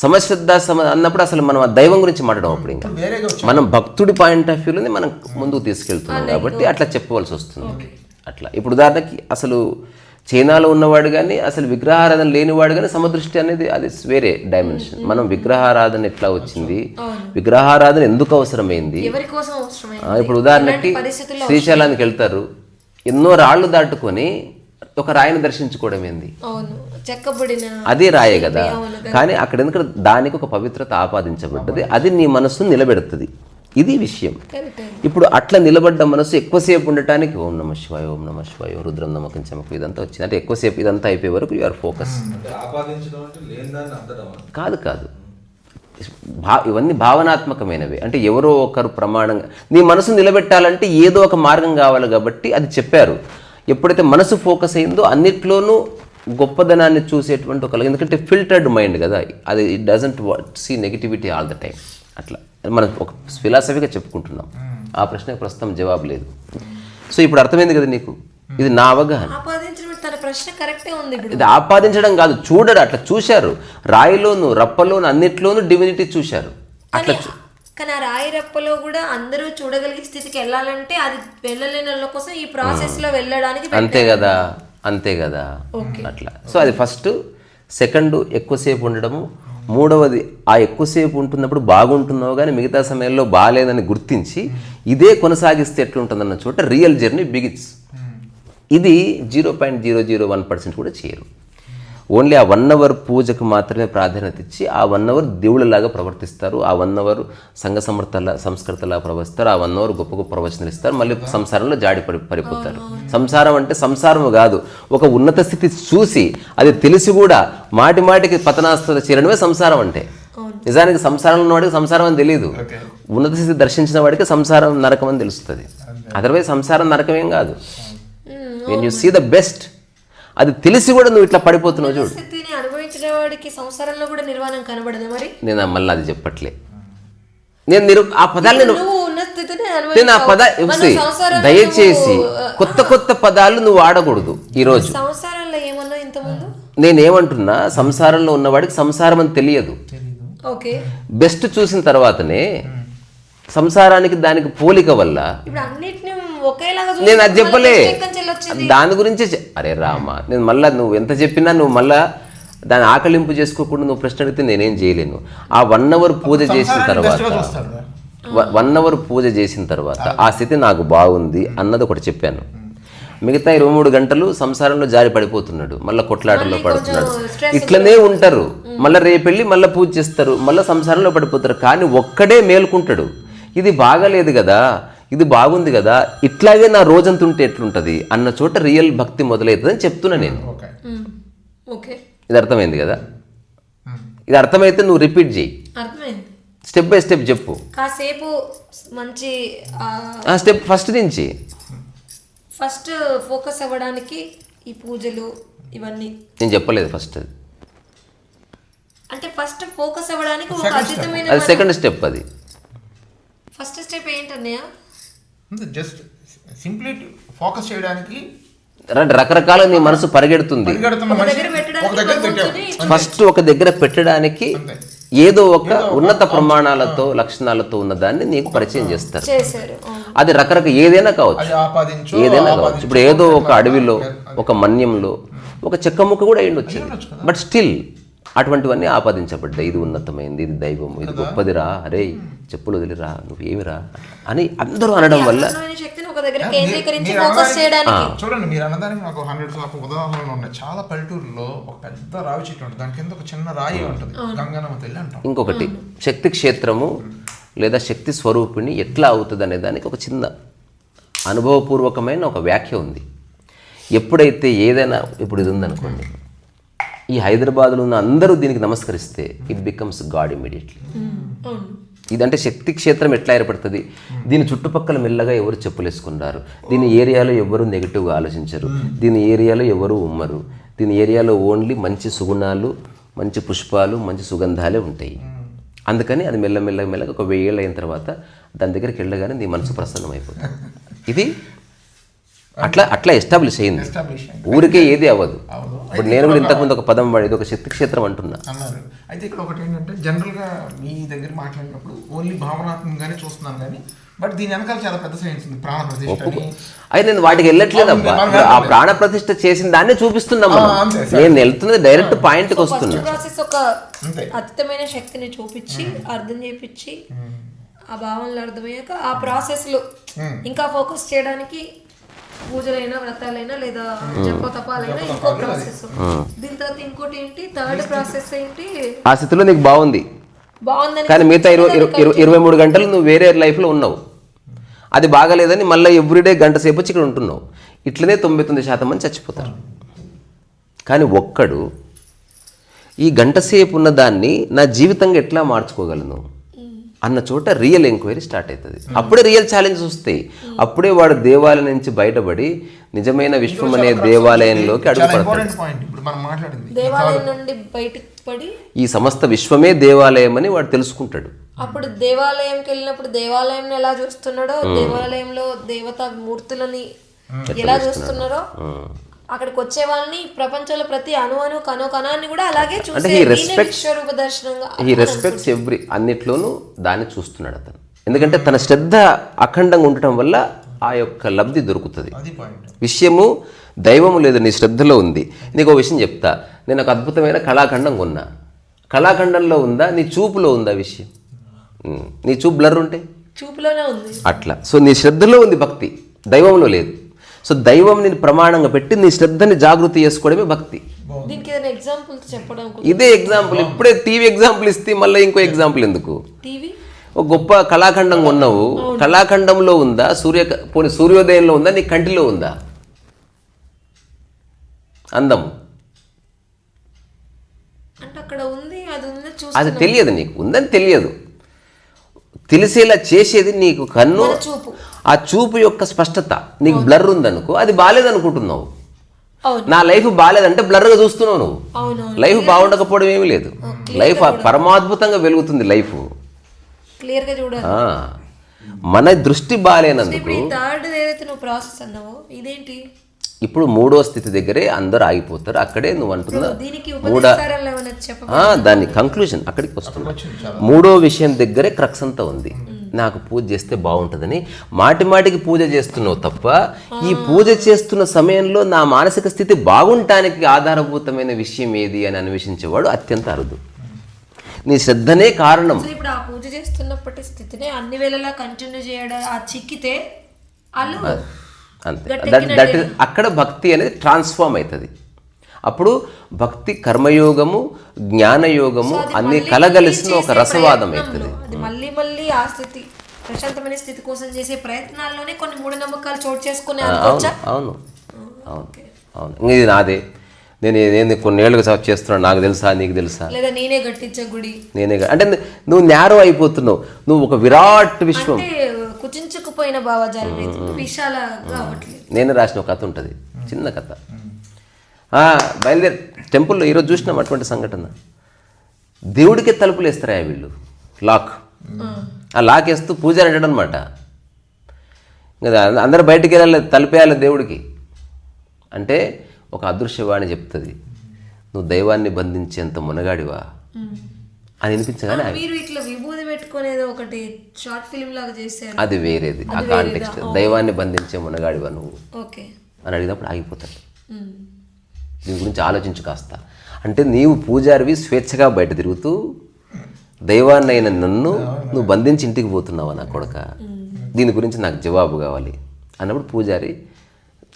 సమశ్రద్ధ అన్నప్పుడు అసలు మనం ఆ దైవం గురించి మాట్లాడడం. అప్పుడు ఇంకా వేరేగా మనం భక్తుడి పాయింట్ ఆఫ్ వ్యూలోనే మనం ముందుకు తీసుకెళ్తున్నాం కాబట్టి అట్లా చెప్పవలసి వస్తుంది. అట్లా ఇప్పుడు ఉదాహరణకి అసలు చైనాలో ఉన్నవాడు కానీ అసలు విగ్రహారాధన లేనివాడు కానీ సమదృష్టి అనేది అది వేరే డైమెన్షన్. మనం విగ్రహారాధన ఎట్లా వచ్చింది, విగ్రహారాధన ఎందుకు అవసరమైంది. ఎవరి కోసం అవసరమైంది? ఇప్పుడు ఉదాహరణకి శ్రీశైలానికి వెళ్తారు, ఎన్నో రాళ్ళు దాటుకొని ఒక రాయిని దర్శించుకోవడం ఏంది, అవును, చెక్కబడిన అది రాయే కదా. కానీ అక్కడ ఎందుకంటే దానికి ఒక పవిత్రత ఆపాదించబడ్డది, అది నీ మనస్సును నిలబెడుతుంది. ఇది విషయం. ఇప్పుడు అట్లా నిలబడ్డ మనసు ఎక్కువసేపు ఉండటానికి ఓం నమ శివాయ, ఓం నమ శివాయ, రుద్రం నమ్మకం చమకు ఇదంతా వచ్చింది అంటే ఎక్కువసేపు ఇదంతా అయిపోయే వరకు యూఆర్ ఫోకస్. కాదు కాదు, ఇవన్నీ భావనాత్మకమైనవి. అంటే ఎవరో ఒకరు ప్రమాణంగా నీ మనసు నిలబెట్టాలంటే ఏదో ఒక మార్గం కావాలి కాబట్టి అది చెప్పారు. ఎప్పుడైతే మనసు ఫోకస్ అయిందో అన్నిట్లోనూ గొప్పదనాన్ని చూసేటువంటి ఒక, ఎందుకంటే ఫిల్టర్డ్ మైండ్ కదా అది, it doesn't see negativity all the time. అట్లా మనం ఒక ఫిలాసఫీగా చెప్పుకుంటున్నాం. ఆ ప్రశ్నకు ప్రస్తుతం జవాబు లేదు. సో ఇప్పుడు అర్థమైంది కదా నీకు, ఇది నా అవగాహన. తన ప్రశ్న కరెక్టే ఉంది. ఇది ఆపాదించడం కాదు, చూడరు. అట్లా చూశారు, రాయిలోను రప్పలోను అన్నిట్లోనూ డివినిటీ చూశారు. అట్లా కానీ ఆ రాయి రప్పలో కూడా అందరూ చూడగలిగే స్థితికి వెళ్ళాలంటే అది వెళ్ళలేని వాళ్ళ కోసం ఈ ప్రాసెస్ లో వెళ్ళడానికి అంతే కదా, అంతే కదా. అట్లా సో అది ఫస్ట్. సెకండ్ ఎక్కువసేపు ఉండడము. మూడవది ఆ ఎక్కువసేపు ఉంటున్నప్పుడు బాగుంటున్నావు కానీ మిగతా సమయంలో బాగాలేదని గుర్తించి ఇదే కొనసాగిస్తే ఎట్లుంటుందన్న చోట రియల్ జర్నీ బిగిన్స్. ఇది 0.001% కూడా చేయరు. ఓన్లీ ఆ 1 hour పూజకు మాత్రమే ప్రాధాన్యత ఇచ్చి ఆ 1 hour దేవుళ్ళలాగా ప్రవర్తిస్తారు. ఆ 1 hour సంఘ సంస్కృతలా ప్రవర్తిస్తారు. ఆ 1 hour గొప్ప గొప్ప ప్రవచనాలు ఇస్తారు. మళ్ళీ సంసారంలో పడిపోతారు. సంసారం అంటే సంసారము కాదు, ఒక ఉన్నత స్థితి చూసి అది తెలిసి కూడా మాటి మాటికి పతనాస్తులు చేరడమే సంసారం అంటే. నిజానికి సంసారంలో ఉన్నవాడికి సంసారం అని తెలియదు, ఉన్నత స్థితి దర్శించిన వాడికి సంసారం నరకం అని తెలుస్తుంది. అదర్వైజ్ సంసారం నరకమేం కాదు. When you see the best, అది తెలిసి కూడా నువ్వు ఇట్లా పడిపోతున్నావు చూడు. స్థితిని అనుభవించిన వాడికి సంసారంలో కూడా నిర్వాణం కనబడదు. మరి నేను మళ్ళీ అది చెప్పట్లే. నేను ఆ పదాలు నేను ఆ పద దయచేసి కొత్త కొత్త పదాలు నువ్వు వాడకూడదు ఈరోజు. సంసారంలో ఏమన్నా ఇంతకుముందు నేనేమంటున్నా, సంసారంలో ఉన్నవాడికి సంసారం అని తెలియదు. ఓకే, బెస్ట్ చూసిన తర్వాతనే సంసారానికి దానికి పోలిక వల్ల నేను అది చెప్పలే. దాని గురించి అరే రామ, నేను మళ్ళా నువ్వు ఎంత చెప్పినా నువ్వు మళ్ళా దాన్ని ఆకలింపు చేసుకోకుండా నువ్వు ప్రశ్న అడిగితే నేనేం చేయలేను. ఆ 1 hour పూజ చేసిన తర్వాత 1 hour పూజ చేసిన తర్వాత ఆ స్థితి నాకు బాగుంది అన్నది ఒకటి చెప్పాను. మిగతా 23 గంటలు సంసారంలో జారి పడిపోతున్నాడు, మళ్ళీ కొట్లాటల్లో పడుతున్నాడు. ఇట్లనే ఉంటారు. మళ్ళీ రేపెళ్ళి మళ్ళీ పూజ చేస్తారు, మళ్ళీ సంసారంలో పడిపోతారు. కానీ ఒక్కడే మేల్కుంటాడు, ఇది బాగాలేదు కదా, ఇది బాగుంది కదా, ఇట్లాగే నా రోజంతా ఉంటే ఎట్లుంటుంది అన్న చోట రియల్ భక్తి మొదలవుతుందని చెప్తున్నా నేను. ఇది అర్థమైంది కదా? ఇది అర్థమైతే నువ్వు రిపీట్ చేయి, స్టెప్ బై స్టెప్ చెప్పు. కాసేపు మంచి స్టెప్ ఫస్ట్ నుంచి ఫస్ట్ ఫోకస్ అవ్వడానికి ఈ పూజలు ఇవన్నీ నేను చెప్పలేదు. ఫస్ట్ అంటే ఫస్ట్ ఫోకస్ అవ్వడానికి ఒక అద్భుతమైన అది సెకండ్ స్టెప్. అది ఫస్ట్ స్టెప్ ఏంటన్నయ్య? జస్ట్ సింప్లీ ఫోకస్ చేయడానికి రకరకాల నీ మనసు పరిగెడుతుంది. ఫస్ట్ ఒక దగ్గర పెట్టడానికి ఏదో ఒక ఉన్నత ప్రమాణాలతో లక్షణాలతో ఉన్న దాన్ని నీకు పరిచయం చేస్తారు. అది రకరకాల ఏదైనా కావచ్చు, ఏదైనా కావచ్చు. ఇప్పుడు ఏదో ఒక అడవిలో, ఒక మన్యంలో ఒక చెక్క ముక్క కూడా అయ్యుండొచ్చు, బట్ స్టిల్ అటువంటివన్నీ ఆపాదించబడ్డాయి. ఇది ఉన్నతమైంది, ఇది దైవము, ఇది గొప్పదిరా, అరే చెప్పులు వదిలిరా, నువ్వేమిరా అని అందరూ అనడం వల్ల చూడండి, మీరు అన్నదానికి నాకు 100 ఆఫ్ ఉదాహరణలు ఉన్నాయి. చాలా పల్లెటూరులో ఒక పెద్ద రావి చెట్టు ఉంటుంది, దాని కింద ఒక చిన్న రాయి ఉంటుంది, గంగానమ్మ తల్లి అంటాం. ఇంకొకటి శక్తి క్షేత్రము లేదా శక్తి స్వరూపిణి ఎట్లా అవుతుంది అనే దానికి ఒక చిన్న అనుభవపూర్వకమైన ఒక వ్యాఖ్య ఉంది. ఎప్పుడైతే ఏదైనా ఇప్పుడు ఇది ఉందనుకోండి, ఈ హైదరాబాద్లో ఉన్న అందరూ దీనికి నమస్కరిస్తే ఇట్ బికమ్స్ గాడ్ ఇమీడియట్లీ. ఇదంటే శక్తి క్షేత్రం ఎట్లా ఏర్పడుతుంది, దీని చుట్టుపక్కల మెల్లగా ఎవరు చెప్పులేసుకున్నారు, దీని ఏరియాలో ఎవరు నెగిటివ్గా ఆలోచించరు, దీని ఏరియాలో ఎవరు ఉమ్మరు, దీని ఏరియాలో ఓన్లీ మంచి సుగుణాలు, మంచి పుష్పాలు, మంచి సుగంధాలే ఉంటాయి. అందుకని అది మెల్లగా ఒక 1000 ఏళ్ళు అయిన తర్వాత దాని దగ్గరికి వెళ్ళగానే నీ మనసు ప్రసన్నం అయిపోతుంది. ఇది అట్లా ఎస్టాబ్లిష్ అయింది, ఊరికే ఏది అవ్వదు. ఇప్పుడు నేను కూడా ఇంతకుముందు ఒక పదం వాడి, ఇది ఒక శక్తి క్షేత్రం అంటున్నా అన్నారు. అయితే ఇక్కడ ఒకటి ఏంటంటే జనరల్గా మీ దగ్గర మాట్లాడినప్పుడు ఓన్లీ భావనాత్మకంగానే చూస్తున్నాను కానీ బట్ దీని వెనకాల చాలా పెద్ద సైన్స్ ఉంది, ప్రాణ ప్రతిష్ఠ అని. అయితే నేను వాటికి వెళ్ళట్లేదు అబ్బా, ఆ ప్రాణ ప్రతిష్ఠ చేసిన దాన్ని చూపిస్తున్నాం మనం. నేను వెళ్తున్నది డైరెక్ట్ పాయింట్కి వస్తున్నా. ప్రాసెస్ ఒక అతీతమైన శక్తిని చూపించి అర్థం చేపించి ఆ భావనలు అర్థమయ్యాక ఆ ప్రాసెస్లో ఇంకా ఫోకస్ చేయడానికి పూజలైనా వ్రతాలైనా లేదా జప తపాలైనా ఇంకో ప్రాసెస్. దీని తర్వాత ఇంకోటి ఏంటి, థర్డ్ ప్రాసెస్ ఏంటి, ఆ స్థితిలో నీకు బాగుందని కానీ మిగతా 23 గంటలు నువ్వు వేరే లైఫ్లో ఉన్నావు, అది బాగాలేదని మళ్ళీ ఎవ్రీడే గంట సేపు వచ్చి ఇక్కడ ఉంటున్నావు. ఇట్లనే 99% మంది చచ్చిపోతారు. కానీ ఒక్కడు ఈ గంట సేపు ఉన్న దాన్ని నా జీవితంగా ఎట్లా మార్చుకోగలను అన్న చోట రియల్ ఎంక్వైరీ స్టార్ట్ అవుతుంది. అప్పుడే రియల్ ఛాలెంజెస్ వస్తాయి. అప్పుడే వాడు దేవాలయం నుంచి బయటపడి నిజమైన విశ్వం అనే దేవాలయంలోకి అడుగుపడతాడు. దేవాలయం నుండి బయటకు పడి ఈ సమస్త విశ్వమే దేవాలయం అని వాడు తెలుసుకుంటాడు. అప్పుడు దేవాలయంకి వెళ్ళినప్పుడు దేవాలయం ఎలా చూస్తున్నాడో, దేవాలయంలో దేవతా మూర్తులని ఎలా చూస్తున్నారో, అక్కడికి వచ్చే వాళ్ళని ప్రపంచంలో ప్రతి అణువును కణాన్ని కూడా అలాగే చూస్తే విశ్వరూప దర్శనంగా ఈ రెస్పెక్ట్స్ ఎవ్రీ అన్నిట్లోనూ దాన్ని చూస్తున్నాడు అతను. ఎందుకంటే తన శ్రద్ధ అఖండంగా ఉండటం వల్ల ఆ యొక్క లబ్ధి దొరుకుతుంది. విషయము దైవము లేదు, నీ శ్రద్ధలో ఉంది. నీకు ఒక విషయం చెప్తా, నేను ఒక అద్భుతమైన కళాఖండం కొన్నా. కళాఖండంలో ఉందా, నీ చూపులో ఉందా విషయం? నీ చూపు బ్లర్ ఉంటే చూపులోనే ఉంది అట్లా. సో నీ శ్రద్ధలో ఉంది భక్తి, దైవంలో లేదు. సో దైవం నేను ప్రమాణంగా పెట్టి నీ శ్రద్ధని జాగృతి చేసుకోవడమే భక్తి. దీనికి ఏదైనా ఎగ్జాంపుల్ చెప్పడం? ఇదే ఎగ్జాంపుల్. ఇప్పుడే టీవీ ఎగ్జాంపుల్ ఇస్తే మళ్ళీ ఇంకో ఎగ్జాంపుల్ ఎందుకు? టీవీ ఒక గొప్ప కళాఖండం ఉన్నావు, కళాఖండంలో ఉందా, సూర్యోదయంలో ఉందా, నీ కంటిలో ఉందా అందం? అంటే అక్కడ ఉంది, అది తెలియదు, నీకు ఉందని తెలియదు. తెలిసేలా చేసేది నీకు కన్ను, ఆ చూపు యొక్క స్పష్టత. నీకు బ్లర్ ఉందనుకో, అది బాగాలేదనుకుంటున్నావు. నా లైఫ్ బాగాలేదంటే బ్లర్గా చూస్తున్నావు నువ్వు. లైఫ్ బాగుండకపోవడం ఏమీ లేదు, లైఫ్ పరమాద్భుతంగా వెలుగుతుంది లైఫ్. క్లియర్గా చూడాలి. మన దృష్టి బాగాలేనందుకు ఇప్పుడు 3వ స్థితి దగ్గరే అందరు ఆగిపోతారు. అక్కడే నువ్వు అంటున్నా దాని కంక్లూజన్ అక్కడికి వస్తున్నా. 3వ విషయం దగ్గరే క్రక్స్ అంతా ఉంది. నాకు పూజ చేస్తే బాగుంటుందని మాటికి పూజ చేస్తున్నావు తప్ప, ఈ పూజ చేస్తున్న సమయంలో నా మానసిక స్థితి బాగుండటానికి ఆధారభూతమైన విషయం ఏది అని అన్వేషించేవాడు అత్యంత అరుదు. నీ శ్రద్ధనే కారణం. ఇప్పుడు ఆ పూజ చేస్తున్నప్పటి స్థితిని అన్ని వేళలా కంటిన్యూ చేయడం, ఆ చిక్కితే అంతే. అక్కడ భక్తి అనేది ట్రాన్స్ఫార్మ్ అవుతుంది. అప్పుడు భక్తి కర్మయోగము, జ్ఞానయోగము అన్ని కలగలిసిన ఒక రసవాదం అవుతుంది. అది మళ్ళీ ఆ స్థితి, ప్రశాంతమైన స్థితి కోసం చేసే ప్రయత్నాల్లోనే కొన్ని మూఢనమ్మకాలు చోటు చేసుకునే. అవును. ఇది నాదే, నేను కొన్నేళ్ళుగా చేస్తున్నాను, నాకు తెలుసా, నీకు తెలుసా, లేదా నేనే కట్టించే గుడి, నేనే అంటే నువ్వు నేరో అయిపోతున్నావు. నువ్వు ఒక విరాట్ విశ్వం, కుచించుకుపోయిన భావజాలం, విశాలంగా అవ్వట్లేదు. నేను రాసిన ఒక కథ ఉంటుంది, చిన్న కథ. బయలుదేరి టెంపుల్లో ఈరోజు చూసినాం అటువంటి సంఘటన. దేవుడికే తలుపులు వేస్తారా వీళ్ళు, లాక్. ఆ లాక్ వేస్తూ పూజారి అంటాడు అనమాట, అందరూ బయటికి వెళ్ళాలి, తలుపేయాలి దేవుడికి అంటే ఒక అదృశ్యవాణి చెప్తుంది, నువ్వు దైవాన్ని బంధించేంత మునగాడివా అని వినిపించగానే మీరు ఇట్లా విభూది పెట్టుకునేది ఒకటి షార్ట్ ఫిల్మ్ లాగా చేశారు, అది వేరేది. ఆ కాంటెక్స్ట్ దైవాన్ని బంధించే మునగాడివా నువ్వు అని అడిగినప్పుడు ఆగిపోతాడు. దీని గురించి ఆలోచించు కాస్త. అంటే నీవు పూజారివి, స్వేచ్ఛగా బయట తిరుగుతూ దైవాన్నైన నన్ను నువ్వు బంధించి ఇంటికి పోతున్నావా నా కొడక, దీని గురించి నాకు జవాబు కావాలి అన్నప్పుడు పూజారి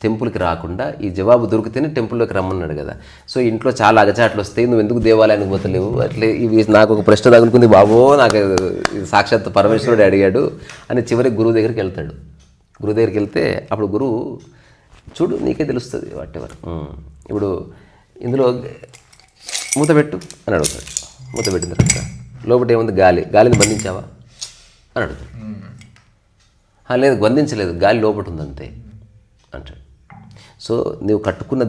టెంపుల్కి రాకుండా, ఈ జవాబు దొరికితేనే టెంపుల్లోకి రమ్మన్నాడు కదా. సో ఇంట్లో చాలా అగచాట్లు వస్తాయి, నువ్వు ఎందుకు దేవాలయానికి పోతలేవు, అట్లే ఇవి నాకు ఒక ప్రశ్న తగులుకుంది బాబో, నాకు సాక్షాత్ పరమేశ్వరుడు అడిగాడు అని చివరికి గురువు దగ్గరికి వెళ్తాడు. గురువు దగ్గరికి వెళ్తే అప్పుడు గురువు, చూడు నీకే తెలుస్తుంది వాటెవర్, ఇప్పుడు ఇందులో మూత పెట్టు అని అడుగుతాడు. మూత పెట్టిన తర్వాత లోపల ఏముంది, గాలిని బంధించావా, అని అడుగుతాడు. లేదు బంధించలేదు, గాలి లోపట ఉందంతే అంటాడు. సో నువ్వు కట్టుకున్న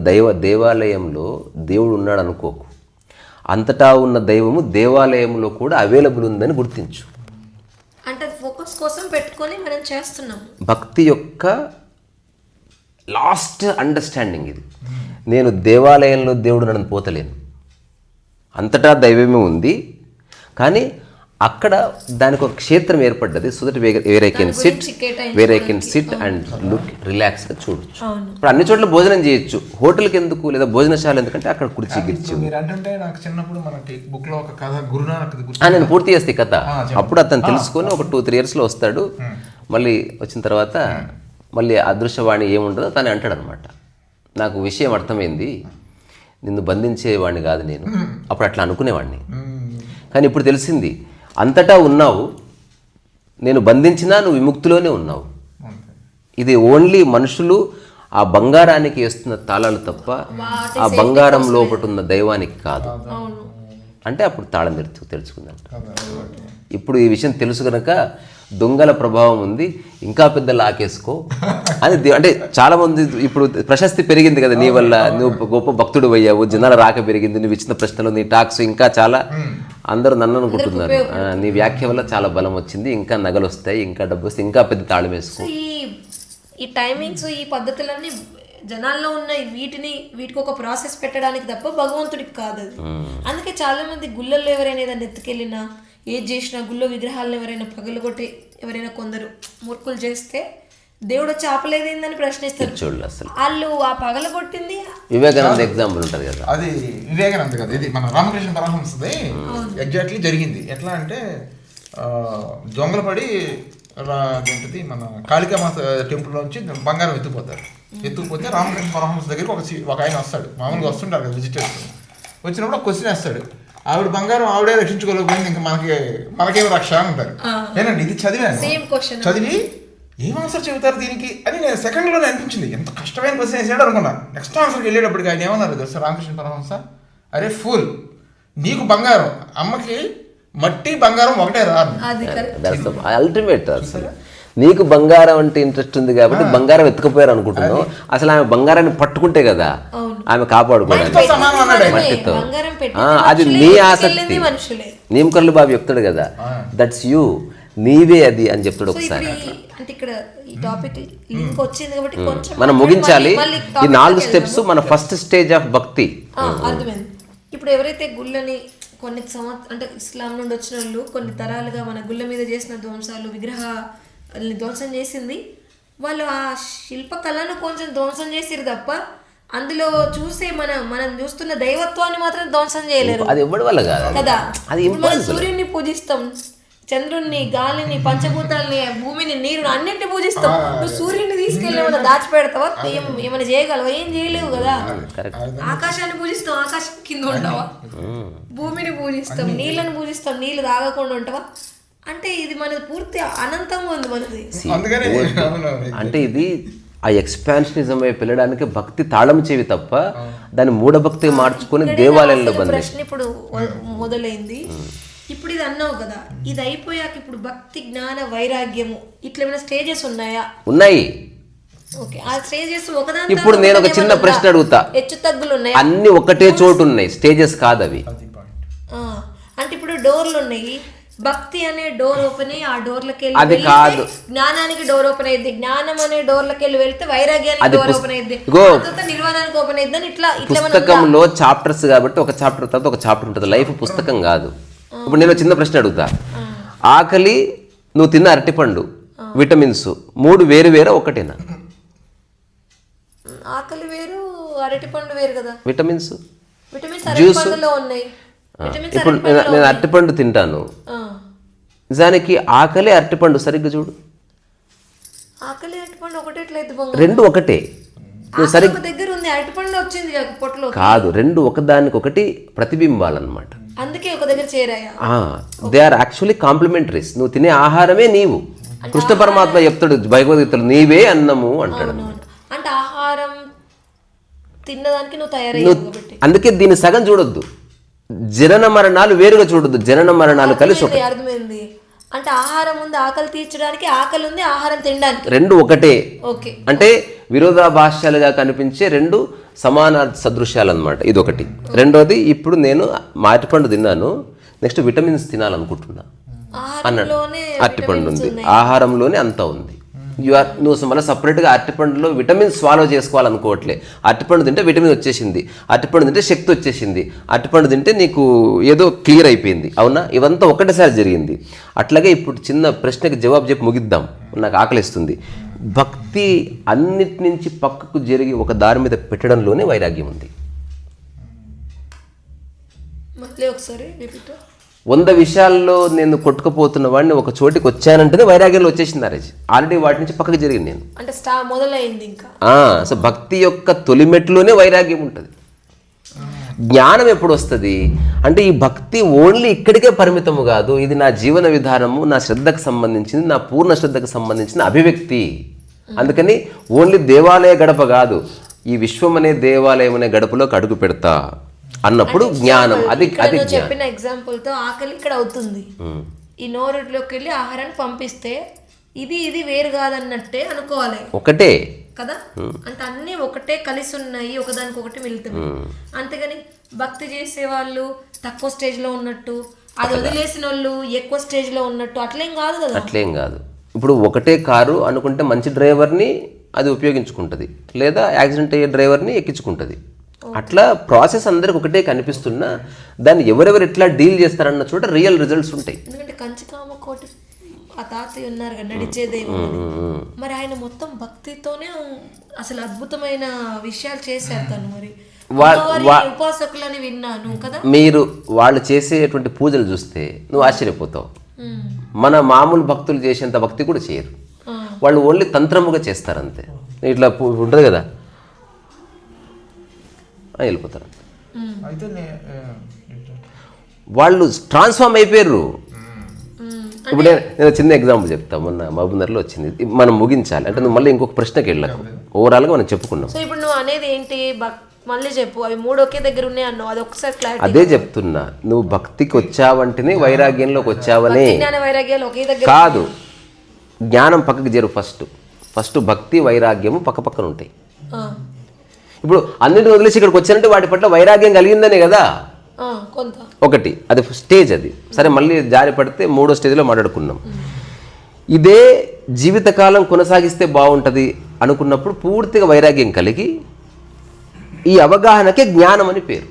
దేవాలయంలో దేవుడు ఉన్నాడు అనుకోకు. అంతటా ఉన్న దైవము దేవాలయంలో కూడా అవైలబుల్ ఉందని గుర్తించు. అంటే ఫోకస్ కోసం పెట్టుకొని మనం చేస్తున్నాం. భక్తి యొక్క లాస్ట్ అండర్స్టాండింగ్ ఇది. నేను దేవాలయంలో దేవుడు నన్ను పోతలేను, అంతటా దైవమే ఉంది, కానీ అక్కడ దానికి ఒక క్షేత్రం ఏర్పడ్డది. So that where I can SIT and look రిలాక్స్గా చూడొచ్చు. ఇప్పుడు అన్ని చోట్ల భోజనం చేయొచ్చు, హోటల్కి ఎందుకు లేదా భోజనశాల ఎందుకంటే అక్కడ కుర్చీ గిర్చి. మీరు అంటే నాకు చిన్నప్పుడు మనకి బుక్ లో ఒక కథ గురునానక్ నేను పూర్తి చేస్తే కథ. అప్పుడు అతను తెలుసుకొని ఒక 2-3 yearsలో వస్తాడు. మళ్ళీ వచ్చిన తర్వాత మళ్ళీ అదృశ్యవాణి ఏముండదో తను అంటాడు అనమాట. నాకు విషయం అర్థమైంది, నిన్ను బంధించేవాడిని కాదు నేను, అప్పుడు అట్లా అనుకునేవాడిని, కానీ ఇప్పుడు తెలిసింది అంతటా ఉన్నావు, నేను బంధించినా నువ్వు విముక్తిలోనే ఉన్నావు. ఇది ఓన్లీ మనుషులు ఆ బంగారానికి వేస్తున్న తాళాలు తప్ప ఆ బంగారం లోపట ఉన్న దైవానికి కాదు అంటే అప్పుడు తాళం తెలుసుకుందంట. ఇప్పుడు ఈ విషయం తెలుసు కనుక దొంగల ప్రభావం ఉంది, ఇంకా పెద్ద లాకేసుకో అని అంటే చాలామంది ఇప్పుడు ప్రశస్తి పెరిగింది కదా నీ వల్ల, నువ్వు గొప్ప భక్తుడు అయ్యావు, జనాల రాక పెరిగింది, నువ్వు ఇచ్చిన ప్రశ్నలు, నీ టాక్స్ ఇంకా చాలా అందరూ నన్ను అనుకుంటున్నారు, నీ వ్యాఖ్య వల్ల చాలా బలం వచ్చింది, ఇంకా నగలు వస్తాయి, ఇంకా డబ్బు వస్తాయి, ఇంకా పెద్ద తాళం వేసుకో. ఈ టైమింగ్స్, ఈ పద్ధతులన్నీ జనాల్లో ఉన్న వీటికి ఒక ప్రాసెస్ పెట్టడానికి తప్ప భగవంతుడికి కాదు అది. అందుకే చాలా మంది గుళ్ళల్లో ఎవరైనా ఏదైనా ఎత్తుకెళ్ళినా ఏది చేసినా గుళ్ళో విగ్రహాలను ఎవరైనా పగలగొట్టి ఎవరైనా కొందరు మూర్ఖులు చేస్తే దేవుడు వచ్చి ఆపలేదేందని ప్రశ్నిస్తారు. చూడు అసలు వాళ్ళు ఆ పగలగొట్టింది వివేకానంద ఎగ్జాంపుల్ ఉంటుంది కదా, అది వివేకానంద కదా, ఇది మన రామకృష్ణ పరమహంసది ఎగ్జాక్ట్లీ జరిగింది. ఎట్లా అంటే దొంగలు పడి ఏంటిది మన కాళికామాత టెంపుల్ నుంచి బంగారం ఎత్తుకుపోతే రామకృష్ణ పరమహంస దగ్గరికి ఒక ఆయన వస్తాడు. మామూలుగా వస్తుంటారు కదా విజిటర్స్, వచ్చినప్పుడు క్వశ్చన్ వేస్తాడు, ఆవిడ బంగారం ఆవిడే రక్షించుకోలేకపోయింది, ఇంకా మనకేం రక్ష అంటారు. ఏనండి ఇది చదివి ఏం ఆన్సర్ చెబుతారు దీనికి అని నేను సెకండ్లోనే అనిపించింది. ఎంత కష్టమైన క్వశ్చన్ వేసాడు అనుకున్నా. నెక్స్ట్ ఆన్సర్కి వెళ్ళేటప్పటికి ఆయన ఏమన్నారు తెలుసా రామకృష్ణ పరమహంస, అరే ఫుల్, నీకు బంగారం, అమ్మకి మట్టి బంగారం ఒకటే రాదు. అల్టిమేట్ అసలు నీకు బంగారం అంటే ఇంట్రెస్ట్ ఉంది కాబట్టి బంగారం ఎత్తుకుపోయారు అనుకుంటున్నావు, అసలు ఆమె బంగారాన్ని పట్టుకుంటే కదా ఆమె కాపాడుకోవడానికి మట్టితో. అది నీ ఆసక్తి. నీమకర్లు బాబు చెప్తాడు కదా, దట్స్ యూ, నీవే అది అని చెప్తాడు ఒకసారి. మనం ముగించాలి ఈ 4 steps. మన ఫస్ట్ స్టేజ్ ఆఫ్ భక్తి. ఇప్పుడు ఎవరైతే గుళ్ళని కొన్ని అంటే ఇస్లాం నుండి వచ్చిన వాళ్ళు కొన్ని తరాలుగా మన గుళ్ళ మీద చేసిన ధ్వంసాలు, విగ్రహాలని ధ్వంసం చేసింది, వాళ్ళు ఆ శిల్పకళను కొంచెం ధ్వంసం చేసిరు తప్ప అందులో చూసే మనం చూస్తున్న దైవత్వాన్ని మాత్రం ధ్వంసం చేయలేరు. అది ఎవరి వల్ల కాదు కదా. మనం సూర్యుడిని పూజిస్తాం, చంద్రుడిని, గాలిని, పంచభూతాలని, భూమిని, నీరుని అన్నింటిని పూజిస్తాం. నువ్వు సూర్యుడిని తీసుకెళ్ళి ఏమైనా దాచిపెడతావా? ఏమైనా చేయగలవా? ఏం చేయలేవు కదా. ఆకాశాన్ని పూజిస్తాం, ఆకాశం కింద ఉంటావా? భూమిని పూజిస్తాం, నీళ్ళని పూజిస్తాం, నీళ్ళు తాగకుండా ఉంటావా? అంటే ఇది మనది పూర్తి అనంతంగా ఉంది మనది. అంటే ఇది ఆ ఎక్స్పాన్షనిజం వైపు వెళ్ళడానికి భక్తి తాళం చెవి తప్ప దాన్ని మూఢభక్తి మార్చుకొని దేవాలయంలో ప్రశ్న ఇప్పుడు మొదలైంది. ఇప్పుడు ఇది అన్నావు కదా, ఇది అయిపోయాక ఇప్పుడు భక్తి, జ్ఞాన, వైరాగ్యము ఇట్లా ఏమైనా స్టేజెస్ ఉన్నాయా? ఉన్నాయి. ఓకే, ఆ స్టేజెస్ ఒకదాని. ఇప్పుడు నేను ఒక చిన్న ప్రశ్న అడుగుతా, హెచ్చు తగ్గులు ఉన్నాయి, అన్ని ఒకటే చోటు ఉన్నాయి, స్టేజెస్ కాదు అవి. అంటే ఇప్పుడు డోర్లు ఉన్నాయి, భక్తి అనే డోర్ ఓపెన్ అయ్యి ఆ డోర్లకి వెళ్ళి అది కాదు, జ్ఞానానికి డోర్ ఓపెన్ అయ్యింది, జ్ఞానం అనే డోర్లకి వెళ్ళి వెళ్తే వైరాగ్యానికి డోర్ ఓపెన్ అయ్యింది, నిర్వాణానికి ఓపెన్ అయ్యింది. ఇట్లా పుస్తకంలో చాప్టర్స్ కాబట్టి ఒక చాప్టర్ తర్వాత ఒక చాప్టర్ ఉంటుంది. లైఫ్ పుస్తకం కాదు. ఇప్పుడు నేను చిన్న ప్రశ్న అడుగుతా, ఆకలి, నువ్వు తిన్న అరటిపండు, విటమిన్స్ 3 వేరు వేరే ఒకటేనా? ఆకలి వేరు, అరటిపండు వేరు కదా. విటమిన్స్ జ్యూస్ ఉన్నాయి. ఇప్పుడు నేను అరటిపండు తింటాను, నిజానికి ఆకలి అరటిపండు సరిగ్గా చూడు, ఆకలి అరటిపండు ఒకటేట్లయితే రెండు ఒకటే. దగ్గర ఉంది అరటిపండు వచ్చింది పొట్టలో కాదు, రెండు ఒకదానికొకటి ప్రతిబింబాలన్నమాట. అందుకే ఒక దగ్గర చేరాయా? They are actually complementaries. నువ్వు తినే ఆహారమే నీవు. కృష్ణ పరమాత్మ చెప్తాడు భగవద్గీతలో, నీవే అన్నము అంటాడు. అంటే ఆహారం తిన్నదానికి నువ్వు తయారయ్యావు. అందుకే దీన్ని సగం చూడొద్దు, జనన మరణాలు వేరుగా చూడొద్దు, జనన మరణాలు కలిసి అర్థమైంది. అంటే ఆహారం ఉంది ఆకలి తీర్చడానికి, ఆకలి ఉంది ఆహారం తినడానికి, రెండు ఒకటే. ఓకే. అంటే విరోధాభాష్యాలుగా కనిపించే రెండు సమాన సదృశ్యాలు అనమాట. ఇది ఒకటి. రెండోది, ఇప్పుడు నేను అరటిపండు తిన్నాను, నెక్స్ట్ విటమిన్స్ తినాలనుకుంటున్నా అన్నాడు. అరటిపండు ఉంది, ఆహారంలోనే అంతా ఉంది. నువ్వు మళ్ళీ సపరేట్గా అరటిపండులో విటమిన్స్ ఫాలో చేసుకోవాలనుకోవట్లే. అరటిపండు తింటే విటమిన్ వచ్చేసింది, అరటిపండు తింటే శక్తి వచ్చేసింది, అరటిపండు తింటే నీకు ఏదో క్లియర్ అయిపోయింది. అవునా? ఇవంతా ఒకటేసారి జరిగింది. అట్లాగే ఇప్పుడు చిన్న ప్రశ్నకి జవాబు చెప్పి ముగిద్దాం, నాకు ఆకలిస్తుంది. భక్తి అన్నిటి నుంచి పక్కకు జరిగి ఒక దారి మీద పెట్టడంలోనే వైరాగ్యం ఉంది. మళ్ళీ ఒకసారి రిపీట్. 100 విషయాల్లో నేను కొట్టుకుపోతున్న వాడిని ఒక చోటికి వచ్చానంటేనే వైరాగ్యంలో వచ్చేసింది ఆ రోజు. ఆల్రెడీ వాటి నుంచి పక్కకి జరిగింది నేను. అంటే మొదలైంది ఇంకా. సో భక్తి యొక్క తొలిమెట్లోనే వైరాగ్యం ఉంటుంది. జ్ఞానం ఎప్పుడు వస్తుంది అంటే ఈ భక్తి ఓన్లీ ఇక్కడికే పరిమితము కాదు, ఇది నా జీవన విధానము, నా శ్రద్ధకు సంబంధించింది, నా పూర్ణ శ్రద్ధకు సంబంధించిన అభివ్యక్తి. అందుకని ఓన్లీ దేవాలయ గడప కాదు, ఈ విశ్వం అనే దేవాలయం అనే గడపలోకి అడుగు పెడతా అన్నప్పుడు జ్ఞానం. అది చెప్పిన ఎగ్జాంపుల్ తో ఆకలి ఇక్కడ అవుతుంది, ఈ నోరులోకి వెళ్ళి ఆహారాన్ని పంపిస్తే ఇది వేరు కాదన్నట్టే అనుకోవాలి, ఒకటే కదా. అంటే అన్ని ఒకటే కలిసి ఉన్నాయి, ఒకదానికి ఒకటి వెళ్తున్నాయి. అంతేగాని భక్తి చేసే వాళ్ళు తక్కువ స్టేజ్ లో ఉన్నట్టు, అది వదిలేసిన వాళ్ళు ఎక్కువ స్టేజ్ లో ఉన్నట్టు అట్లేం కాదు కదా. అట్లేం కాదు. ఇప్పుడు ఒకటే కారు అనుకుంటే మంచి డ్రైవర్ని అది ఉపయోగించుకుంటుంది, లేదా యాక్సిడెంట్ అయ్యే డ్రైవర్ని ఎక్కించుకుంటుంది. అట్లా ప్రాసెస్ అందరికి ఒకటే కనిపిస్తున్నా దాన్ని ఎవరెవరు ఎట్లా డీల్ చేస్తారన్న చోట రియల్ రిజల్ట్స్ ఉంటాయి. ఎందుకంటే కంచికామ కోటి ఆ తాతయ్య ఉన్నారు కదా నడిచేదేమో, మరి ఆయన మొత్తం భక్తితోనే అసలు అద్భుతమైన విషయాలు చేశారు తను. మరి ఉపాసకులని విన్నాను కదా. మీరు వాళ్ళు చేసేటువంటి పూజలు చూస్తే నువ్వు ఆశ్చర్యపోతావు. మన మామూలు భక్తులు చేసేంత భక్తి కూడా చేయరు. వాళ్ళు ఓన్లీ తంత్రముగా చేస్తారు అంతే. ఇట్లా ఉంటుంది కదా, వెళ్ళిపోతారు. వాళ్ళు ట్రాన్స్ఫార్మ్ అయిపోయారు. ఇప్పుడు నేను చిన్న ఎగ్జాంపుల్ చెప్తా. మొన్న మహబూబ్నగర్లో వచ్చింది, మనం ముగించాలి అంటే నువ్వు మళ్ళీ ఇంకొక ప్రశ్నకి వెళ్ళకు. ఓవరాల్గా మనం చెప్పుకున్నాం. సో ఇప్పుడు నువ్వు అనేది ఏంటి, మళ్ళీ చెప్పు. అవి మూడు ఒకే దగ్గర ఉన్నాయి అన్నావు, అది ఒకసారి క్లారిటీ. అదే చెప్తున్నా, నువ్వు భక్తికి వచ్చావంటేనే వైరాగ్యంలోకి వచ్చావనే వైరాగ్యాలు ఒకే దగ్గర కాదు. జ్ఞానం పక్కకి చేరు. ఫస్ట్ భక్తి వైరాగ్యము పక్క పక్కన ఉంటాయి. ఇప్పుడు అన్నింటిని వదిలేసి ఇక్కడికి వచ్చానంటే వాటి పట్ల వైరాగ్యం కలిగిందనే కదా ఒకటి. అది స్టేజ్. అది సరే, మళ్ళీ జారి పడితే 3వ స్టేజ్లో మాట్లాడుకున్నాం. ఇదే జీవితకాలం కొనసాగిస్తే బాగుంటుంది అనుకున్నప్పుడు పూర్తిగా వైరాగ్యం కలిగి ఈ అవగాహనకే జ్ఞానం అని పేరు.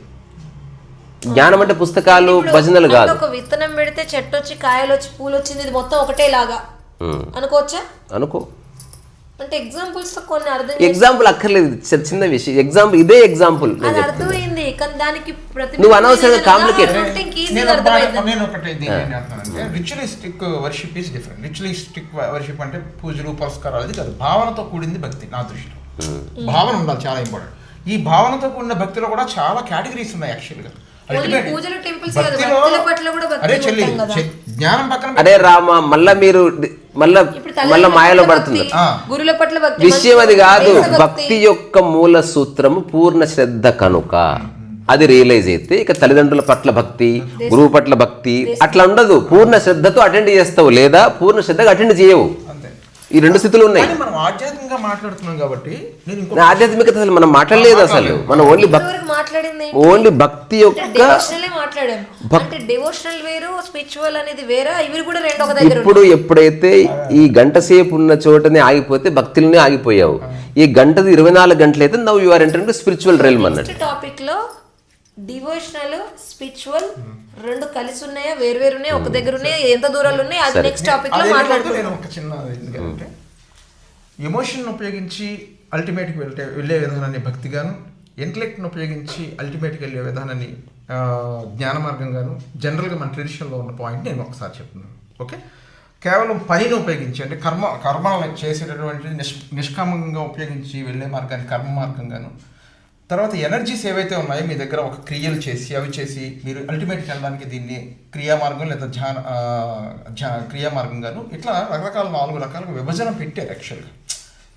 జ్ఞానం అంటే పుస్తకాలు భజనలు కాదు. ఒక విత్తనం పెడితే చెట్టు వచ్చి కాయలు వచ్చి పూలు వచ్చింది, ఇది మొత్తం ఒకటే లాగా అనుకోవచ్చా? అనుకో. అంటే ఎగ్జాంపుల్స్ తో కొన్ని ఎగ్జాంపుల్ అక్కర్లేదు, చిన్న విషయం. ఎగ్జాంపుల్ ఇదే ఎగ్జాంపుల్ అర్థమైంది, కానీ దానికి నువ్వు అనవసరంగా కాంప్లికేట్. నేను ఒకటి ritualistic worship is different. Ritualistic worship అంటే పూజలు పురస్కారాలు అది కాదు, భావనతో కూడింది భక్తి. నా దృష్టిలో భావన ఉండాలి, చాలా ఇంపార్టెంట్. ఈ భావనతో కూడిన భక్తిలో కూడా చాలా కేటగిరీస్ ఉన్నాయి యాక్చువల్గా. జ్ఞానం పక్కన అరే రామ, మళ్ళా మీరు మళ్ళా మాయలో పడుతున్నారు. గురుల పట్ల విషయం అది కాదు. భక్తి యొక్క మూల సూత్రము పూర్ణ శ్రద్ధ కనుక అది రియలైజ్ అయితే ఇక తల్లిదండ్రుల పట్ల భక్తి, గురువు పట్ల భక్తి అట్లా ఉండదు. పూర్ణ శ్రద్ధతో అటెండ్ చేస్తావు, లేదా పూర్ణ శ్రద్ధగా అటెండ్ చేయవు. ఈ రెండు స్థితులు ఉన్నాయి. మనం ఆధ్యాత్మికంగా మాట్లాడుతున్నాం కాబట్టి ఆధ్యాత్మికత అసలు మనం మాట్లాడలేదు. అసలు మనం ఓన్లీ భక్తి యొక్క ఇప్పుడు ఎప్పుడైతే ఈ గంట సేపు ఉన్న చోటనే ఆగిపోతే భక్తులనే ఆగిపోయావు. ఈ గంటది 24 గంటలు అయితే now you are entering to spiritual realm అన్నట్టు. టాపిక్ లో డివోషనల్ స్పిరిచువల్ రెండు కలిసి ఉన్నాయా, వేరు ఉన్నాయా, ఒక దగ్గర ఉన్నాయా, ఎంత దూరాలు ఉన్నాయి, అది నెక్స్ట్ టాపిక్ లో మాట్లాడుకుందాం. ఒక చిన్న ఎందుకంటే ఎమోషన్ ఉపయోగించి అల్టిమేట్కి వెళ్ళే విధానాన్ని భక్తిగాను, ఇంటలెక్ట్ని ఉపయోగించి అల్టిమేట్కి వెళ్ళే విధానాన్ని జ్ఞాన మార్గంగాను జనరల్గా మన ట్రెడిషన్లో ఉన్న పాయింట్ నేను ఒకసారి చెప్తున్నాను. ఓకే, కేవలం పనిని ఉపయోగించి అంటే కర్మ చేసేటటువంటి నిష్కామంగా ఉపయోగించి వెళ్ళే మార్గాన్ని కర్మ మార్గంగాను, తర్వాత ఎనర్జీస్ ఏవైతే ఉన్నాయో మీ దగ్గర ఒక క్రియలు చేసి అవి చేసి మీరు అల్టిమేట్కి వెళ్ళడానికి దీన్ని క్రియా మార్గం లేదా క్రియా మార్గంగాను ఇట్లా రకరకాల 4 రకాలుగా విభజన పెట్టారు యాక్చువల్గా.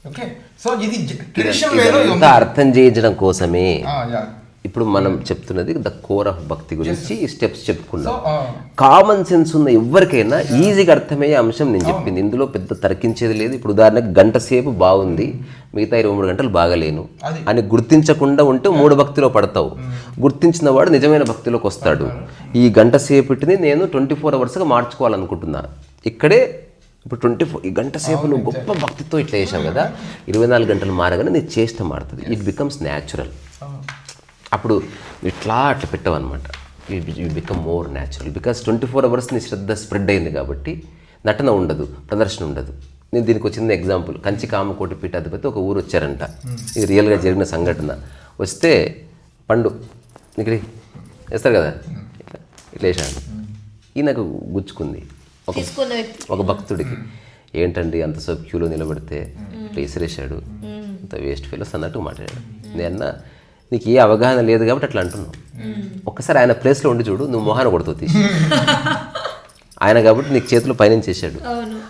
ఓకే, సో ఇది ట్రెడిషనల్ వేలో అర్థం చేయించడం కోసమే ఇప్పుడు మనం చెప్తున్నది ద కోర్ ఆఫ్ భక్తి గురించి ఈ స్టెప్స్ చెప్పుకున్నాం. So, కామన్ సెన్స్ ఉన్న ఎవరికైనా ఈజీగా అర్థమయ్యే అంశం నేను చెప్పింది. ఇందులో పెద్ద తర్కించేది లేదు. ఇప్పుడు ఉదాహరణకు గంట సేపు బాగుంది, మిగతా 23 గంటలు బాగలేను అని గుర్తించకుండా ఉంటే మూఢ భక్తిలో పడతావు. గుర్తించిన వాడు నిజమైన భక్తిలోకి వస్తాడు. ఈ గంట సేపటిని నేను 24 అవర్స్గా మార్చుకోవాలనుకుంటున్నా. ఇక్కడే ఇప్పుడు ఈ గంట సేపు నువ్వు గొప్ప భక్తితో ఇట్లా చేసావు కదా, 24 గంటలు మారగానే నీ చేష్ట మారుతుంది. It becomes natural. అప్పుడు అట్లా పెట్టావు అనమాట. You become more natural. Because 24 hours నీ శ్రద్ధ స్ప్రెడ్ అయింది కాబట్టి నటన ఉండదు, ప్రదర్శన ఉండదు. నేను దీనికి వచ్చిన ఎగ్జాంపుల్, కంచి కామకోటి పీఠాధిపతి ఒక ఊరు వచ్చారంట. ఇది రియల్గా జరిగిన సంఘటన. వస్తే పండు ఇక్కడ వేస్తారు కదా, ఇట్లా వేసాను. ఈయనకు గుచ్చుకుంది ఒక భక్తుడికి. ఏంటండి అంతసేపు క్యూలో నిలబడితే ఇట్లా విసిరేశాడు, అంత వేస్ట్ ఫెలోస్ అన్నట్టు మాట్లాడాడు. నేను నీకు ఏ అవగాహన లేదు కాబట్టి అట్లా అంటున్నావు. ఒక్కసారి ఆయన ప్లేస్లో ఉండి చూడు, నువ్వు మొహాన కొడుతూ తీసి. ఆయన కాబట్టి నీకు చేతులు పైనుంచి చేశాడు.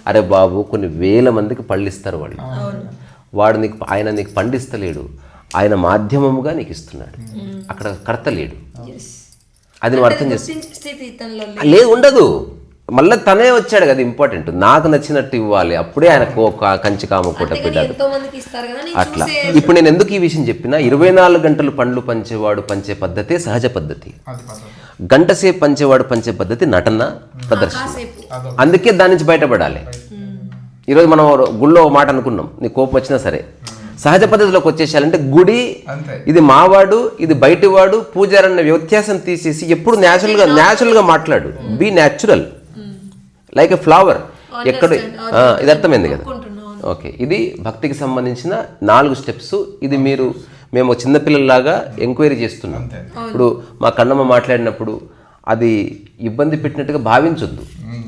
అరే బాబు, కొన్ని వేల మందికి పళ్ళు ఇస్తారు వాళ్ళు. ఆయన నీకు పండిస్తలేడు, ఆయన మాధ్యమముగా నీకు ఇస్తున్నాడు. అక్కడ కర్త లేడు. అది నువ్వు అర్థం చేస్తా లేదు, ఉండదు. మళ్ళీ తనే వచ్చాడు కదా, ఇంపార్టెంట్. నాకు నచ్చినట్టు ఇవ్వాలి, అప్పుడే ఆయన కంచి కామకోట పెట్టాడు. అట్లా ఇప్పుడు నేను ఎందుకు ఈ విషయం చెప్పినా, 24 గంటలు పండ్లు పంచేవాడు పంచే పద్ధతి సహజ పద్ధతి. గంట సేపు పంచేవాడు పంచే పద్ధతి నటన, ప్రదర్శన. అందుకే దాని నుంచి బయటపడాలి. ఈరోజు మనం గుళ్ళో మాట అనుకున్నాం, నీ కోపం వచ్చినా సరే సహజ పద్ధతిలోకి వచ్చేసాలంటే గుడి ఇది మావాడు ఇది బయటివాడు పూజారి అన్న వ్యత్యాసం తీసేసి ఎప్పుడు న్యాచురల్గా మాట్లాడు. Be natural like a flower. ఎక్కడ ఇది అర్థమైంది కదా. ఓకే, ఇది భక్తికి సంబంధించిన 4 స్టెప్స్. ఇది మేము చిన్నపిల్లల్లాగా ఎంక్వైరీ చేస్తున్నాం. ఇప్పుడు మా కన్నమ్మ మాట్లాడినప్పుడు అది ఇబ్బంది పెట్టినట్టుగా భావించొద్దు.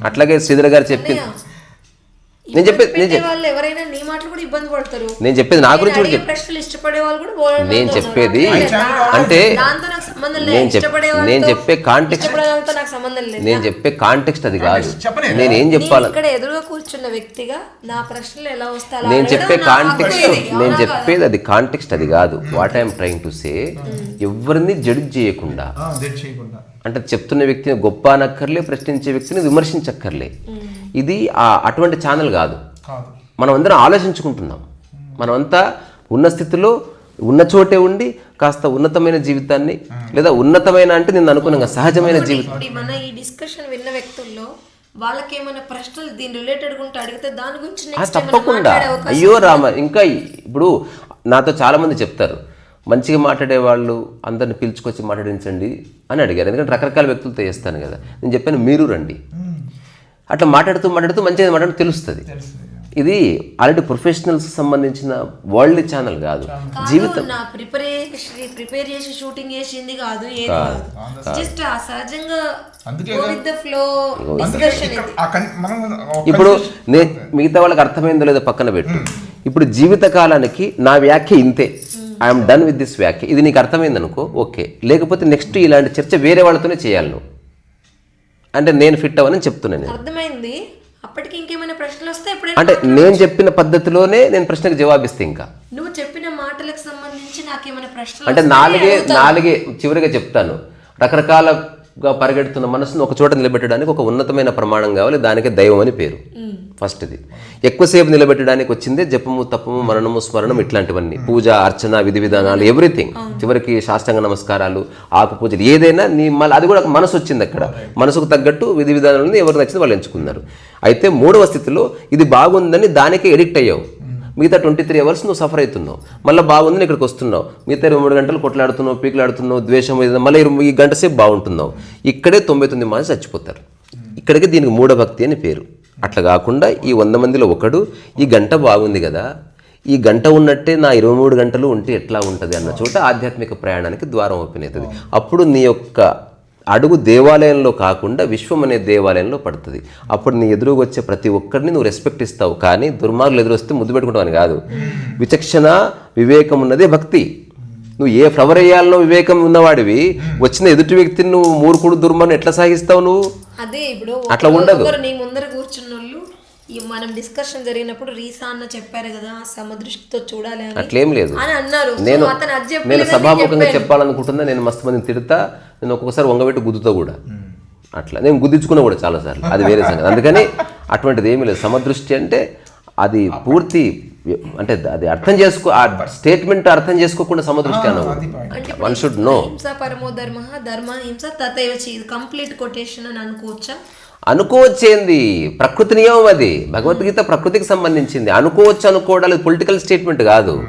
అట్లాగే శ్రీధర్ గారు చెప్పింది, నేను చెప్పేది నా గురించి కూడా నేను చెప్పేది అంటే నేను చెప్పే కాంటెక్స్ట్ అది కాదు. నేను ఏం చెప్పాలి, నేను చెప్పే కాంటెక్స్ట్, నేను చెప్పేది అది కాంటెక్స్ట్ అది కాదు. What I'm trying to say, ఎవరిని జడ్జ్ చేయకుండా, అంటే చెప్తున్న వ్యక్తిని గొప్ప అనక్కర్లే, ప్రశ్నించే వ్యక్తిని విమర్శించక్కర్లే. ఇది అటువంటి ఛానల్ కాదు. మనం అందరం ఆలోచించుకుంటున్నాం. మనమంతా ఉన్న స్థితిలో ఉన్న చోటే ఉండి కాస్త ఉన్నతమైన జీవితాన్ని, లేదా ఉన్నతమైన అంటే నేను అనుకున్నాను సహజమైన జీవితం. మన ఈ డిస్కషన్ విన్న వ్యక్తుల్లో వాళ్ళకి ఏమైనా ప్రశ్నలు దీని రిలేటెడ్ ఉంటే అడిగితే దాని గురించి తప్పకుండా. అయ్యో రామ, ఇంకా ఇప్పుడు నాతో చాలా మంది చెప్తారు, మంచిగా మాట్లాడే వాళ్ళు అందరిని పిలుచుకొచ్చి మాట్లాడించండి అని అడిగారు. ఎందుకంటే రకరకాల వ్యక్తులతో చేస్తాను కదా. నేను చెప్పాను మీరు రండి, అట్లా మాట్లాడుతూ మంచిగా మాట్లాడుతూ తెలుస్తుంది. ఇది ఆల్రెడీ ప్రొఫెషనల్స్ సంబంధించిన వరల్డ్ ఛానల్ కాదు. జీవితం ప్రిపేర్ చేసి షూటింగ్ చేసింది కాదు, జస్ట్ సహజంగా ఇప్పుడు మిగతా వాళ్ళకి అర్థమైందో లేదో పక్కన పెట్టు. ఇప్పుడు జీవిత కాలానికి నా వ్యాఖ్య ఇంతే, ఐఎమ్ డన్ విత్ దిస్ వ్యాఖ్య. ఇది నీకు అర్థమైంది అనుకో, ఓకే. లేకపోతే నెక్స్ట్ ఇలాంటి చర్చ వేరే వాళ్ళతోనే చేయాలి నువ్వు. అంటే నేను ఫిట్ అవ్వనని చెప్తున్నాను. అర్థమైంది. అప్పటికి ఇంకేమైనా ప్రశ్నలు వస్తే అంటే నేను చెప్పిన పద్ధతిలోనే నేను ప్రశ్నకు జవాబిస్తే, ఇంకా నువ్వు చెప్పిన మాటలకు సంబంధించి నాకేమైనా ప్రశ్నలు అంటే నాలుగే చివరిగా చెప్తాను. రకరకాలుగా పరిగెడుతున్న మనసును ఒక చోట నిలబెట్టడానికి ఒక ఉన్నతమైన ప్రమాణం కావాలి. దానికే దైవం అని పేరు. ఫస్ట్ది. ఎక్కువసేపు నిలబెట్టడానికి వచ్చిందే జపము, తపము, మరణము, స్మరణం, ఇట్లాంటివన్నీ. పూజ, అర్చన, విధి విధానాలు, ఎవ్రీథింగ్. చివరికి సాష్టాంగ నమస్కారాలు, ఆకు పూజలు, ఏదైనా మళ్ళీ అది కూడా మనసు వచ్చింది. అక్కడ మనసుకు తగ్గట్టు విధి విధానాలను ఎవరికి నచ్చింది వాళ్ళు ఎంచుకున్నారు. అయితే 3వ స్థితిలో ఇది బాగుందని దానికే ఎడిక్ట్ అయ్యావు. మిగతా 23 అవర్స్ నువ్వు సఫర్ అవుతున్నావు. మళ్ళీ బాగుందని ఇక్కడికి వస్తున్నావు. మిగతా 23 గంటలు కొట్లాడుతున్నావు, పీకులాడుతున్నావు, ద్వేషం, మళ్ళీ ఈ గంట సేపు బాగుంటున్నావు. ఇక్కడే 99 మంది చచ్చిపోతారు. ఇక్కడికి దీనికి మూఢభక్తి అని పేరు. అట్లా కాకుండా ఈ 100 మందిలో ఒకడు ఈ గంట బాగుంది కదా, ఈ గంట ఉన్నట్టే నా 23 గంటలు ఉంటే ఎట్లా ఉంటుంది అన్న చోట ఆధ్యాత్మిక ప్రయాణానికి ద్వారం ఓపెన్ అవుతుంది. అప్పుడు నీ యొక్క అడుగు దేవాలయంలో కాకుండా విశ్వం అనే దేవాలయంలో పడుతుంది. అప్పుడు నీ ఎదురుగా వచ్చే ప్రతి ఒక్కరిని నువ్వు రెస్పెక్ట్ ఇస్తావు. కానీ దుర్మార్గులు ఎదురు వస్తే ముద్దు పెట్టుకుంటావు అని కాదు. విచక్షణ, వివేకం ఉన్నదే భక్తి. నువ్వు ఏ ఫ్లవర్ వేయాలనో వివేకం ఉన్నవాడివి, వచ్చిన ఎదుటి వ్యక్తిని నువ్వు మూర్ఖుడు దుర్మార్గుడు ఎట్లా సాగిస్తావు నువ్వు? అదే ఇప్పుడు అట్లా ఉండదు. నీ ముందర కూర్చున్న వాళ్ళు మనం డిస్కషన్ జరిగినప్పుడు రీసా అన్న చెప్పారు కదా సమదృష్టితో చూడాలి అని అట్లేం లేదు. అని అన్నారు. So, నేను అతను అది చెప్పలేదు, నేను నేను సభాముఖంగా చెప్పాను. చెప్పాలనుకుంటున్నా. నేను మస్తు మందిని తిడతా, నేను ఒక్కొక్కసారి వంగబెట్టి గుద్దుతా కూడా. అట్లా నేను గుద్దించుకున్నా కూడా చాలాసార్లు, అది వేరే సంగతి. అందుకని అటువంటిది ఏమీ లేదు. సమదృష్టి అంటే అది పూర్తి అంటే అది అర్థం చేసుకో, ఆ స్టేట్మెంట్ అర్థం చేసుకోకుండా సమదృష్టి అన్నది. అంటే వన్ షుడ్ నో. హింస పరమో ధర్మ, ధర్మ హింస తథైవచి. ఇది కంప్లీట్ కొటేషన్ అని అనుకోవచ్చా? అనుకోవచ్చేంది, ప్రకృతి నియమం అది. భగవద్గీత ప్రకృతికి సంబంధించింది. అనుకోవచ్చు అనుకోవడాలు పొలిటికల్ స్టేట్మెంట్ కాదు.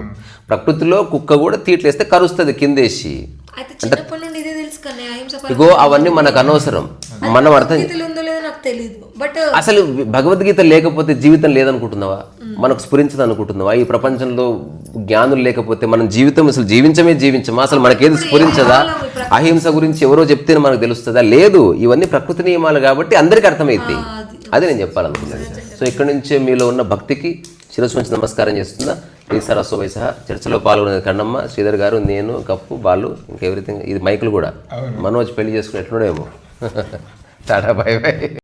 ప్రకృతిలో కుక్క కూడా తీట్లేస్తే కరుస్తుంది కిందేసి. అయితే చిన్నప్పటి నుండి ఇదే తెలుసు కానీ అహింస ఇగో అవన్నీ మనకు అనవసరం. మనం అర్థం పరిస్థితులు ఉందో లేదో నాకు తెలియదు. బట్ అసలు భగవద్గీత లేకపోతే జీవితం లేదనుకుంటున్నావా? మనకు స్ఫురించదు అనుకుంటున్నావా? ఈ ప్రపంచంలో జ్ఞానులు లేకపోతే మనం జీవితం అసలు జీవించమా? అసలు మనకేది స్ఫురించదా? అహింస గురించి ఎవరో చెప్తేనే మనకు తెలుస్తుందా? లేదు. ఇవన్నీ ప్రకృతి నియమాలు కాబట్టి అందరికీ అర్థమైంది. అది నేను చెప్పాలనుకున్నాను. సో ఇక్కడి నుంచే మీలో ఉన్న భక్తికి శిరస్సు నుంచి నమస్కారం చేస్తున్నా. ఈ సరస్సు వయస చర్చలో పాల్గొనేది కన్నమ్మ, శ్రీధర్ గారు, నేను, కప్పు, బాలు, ఇంకా ఎవ్రీథింగ్. ఇది మైకులు కూడా మనోజ్ పెళ్లి చేసుకుని ఎట్లుడేమో. Tata, by by.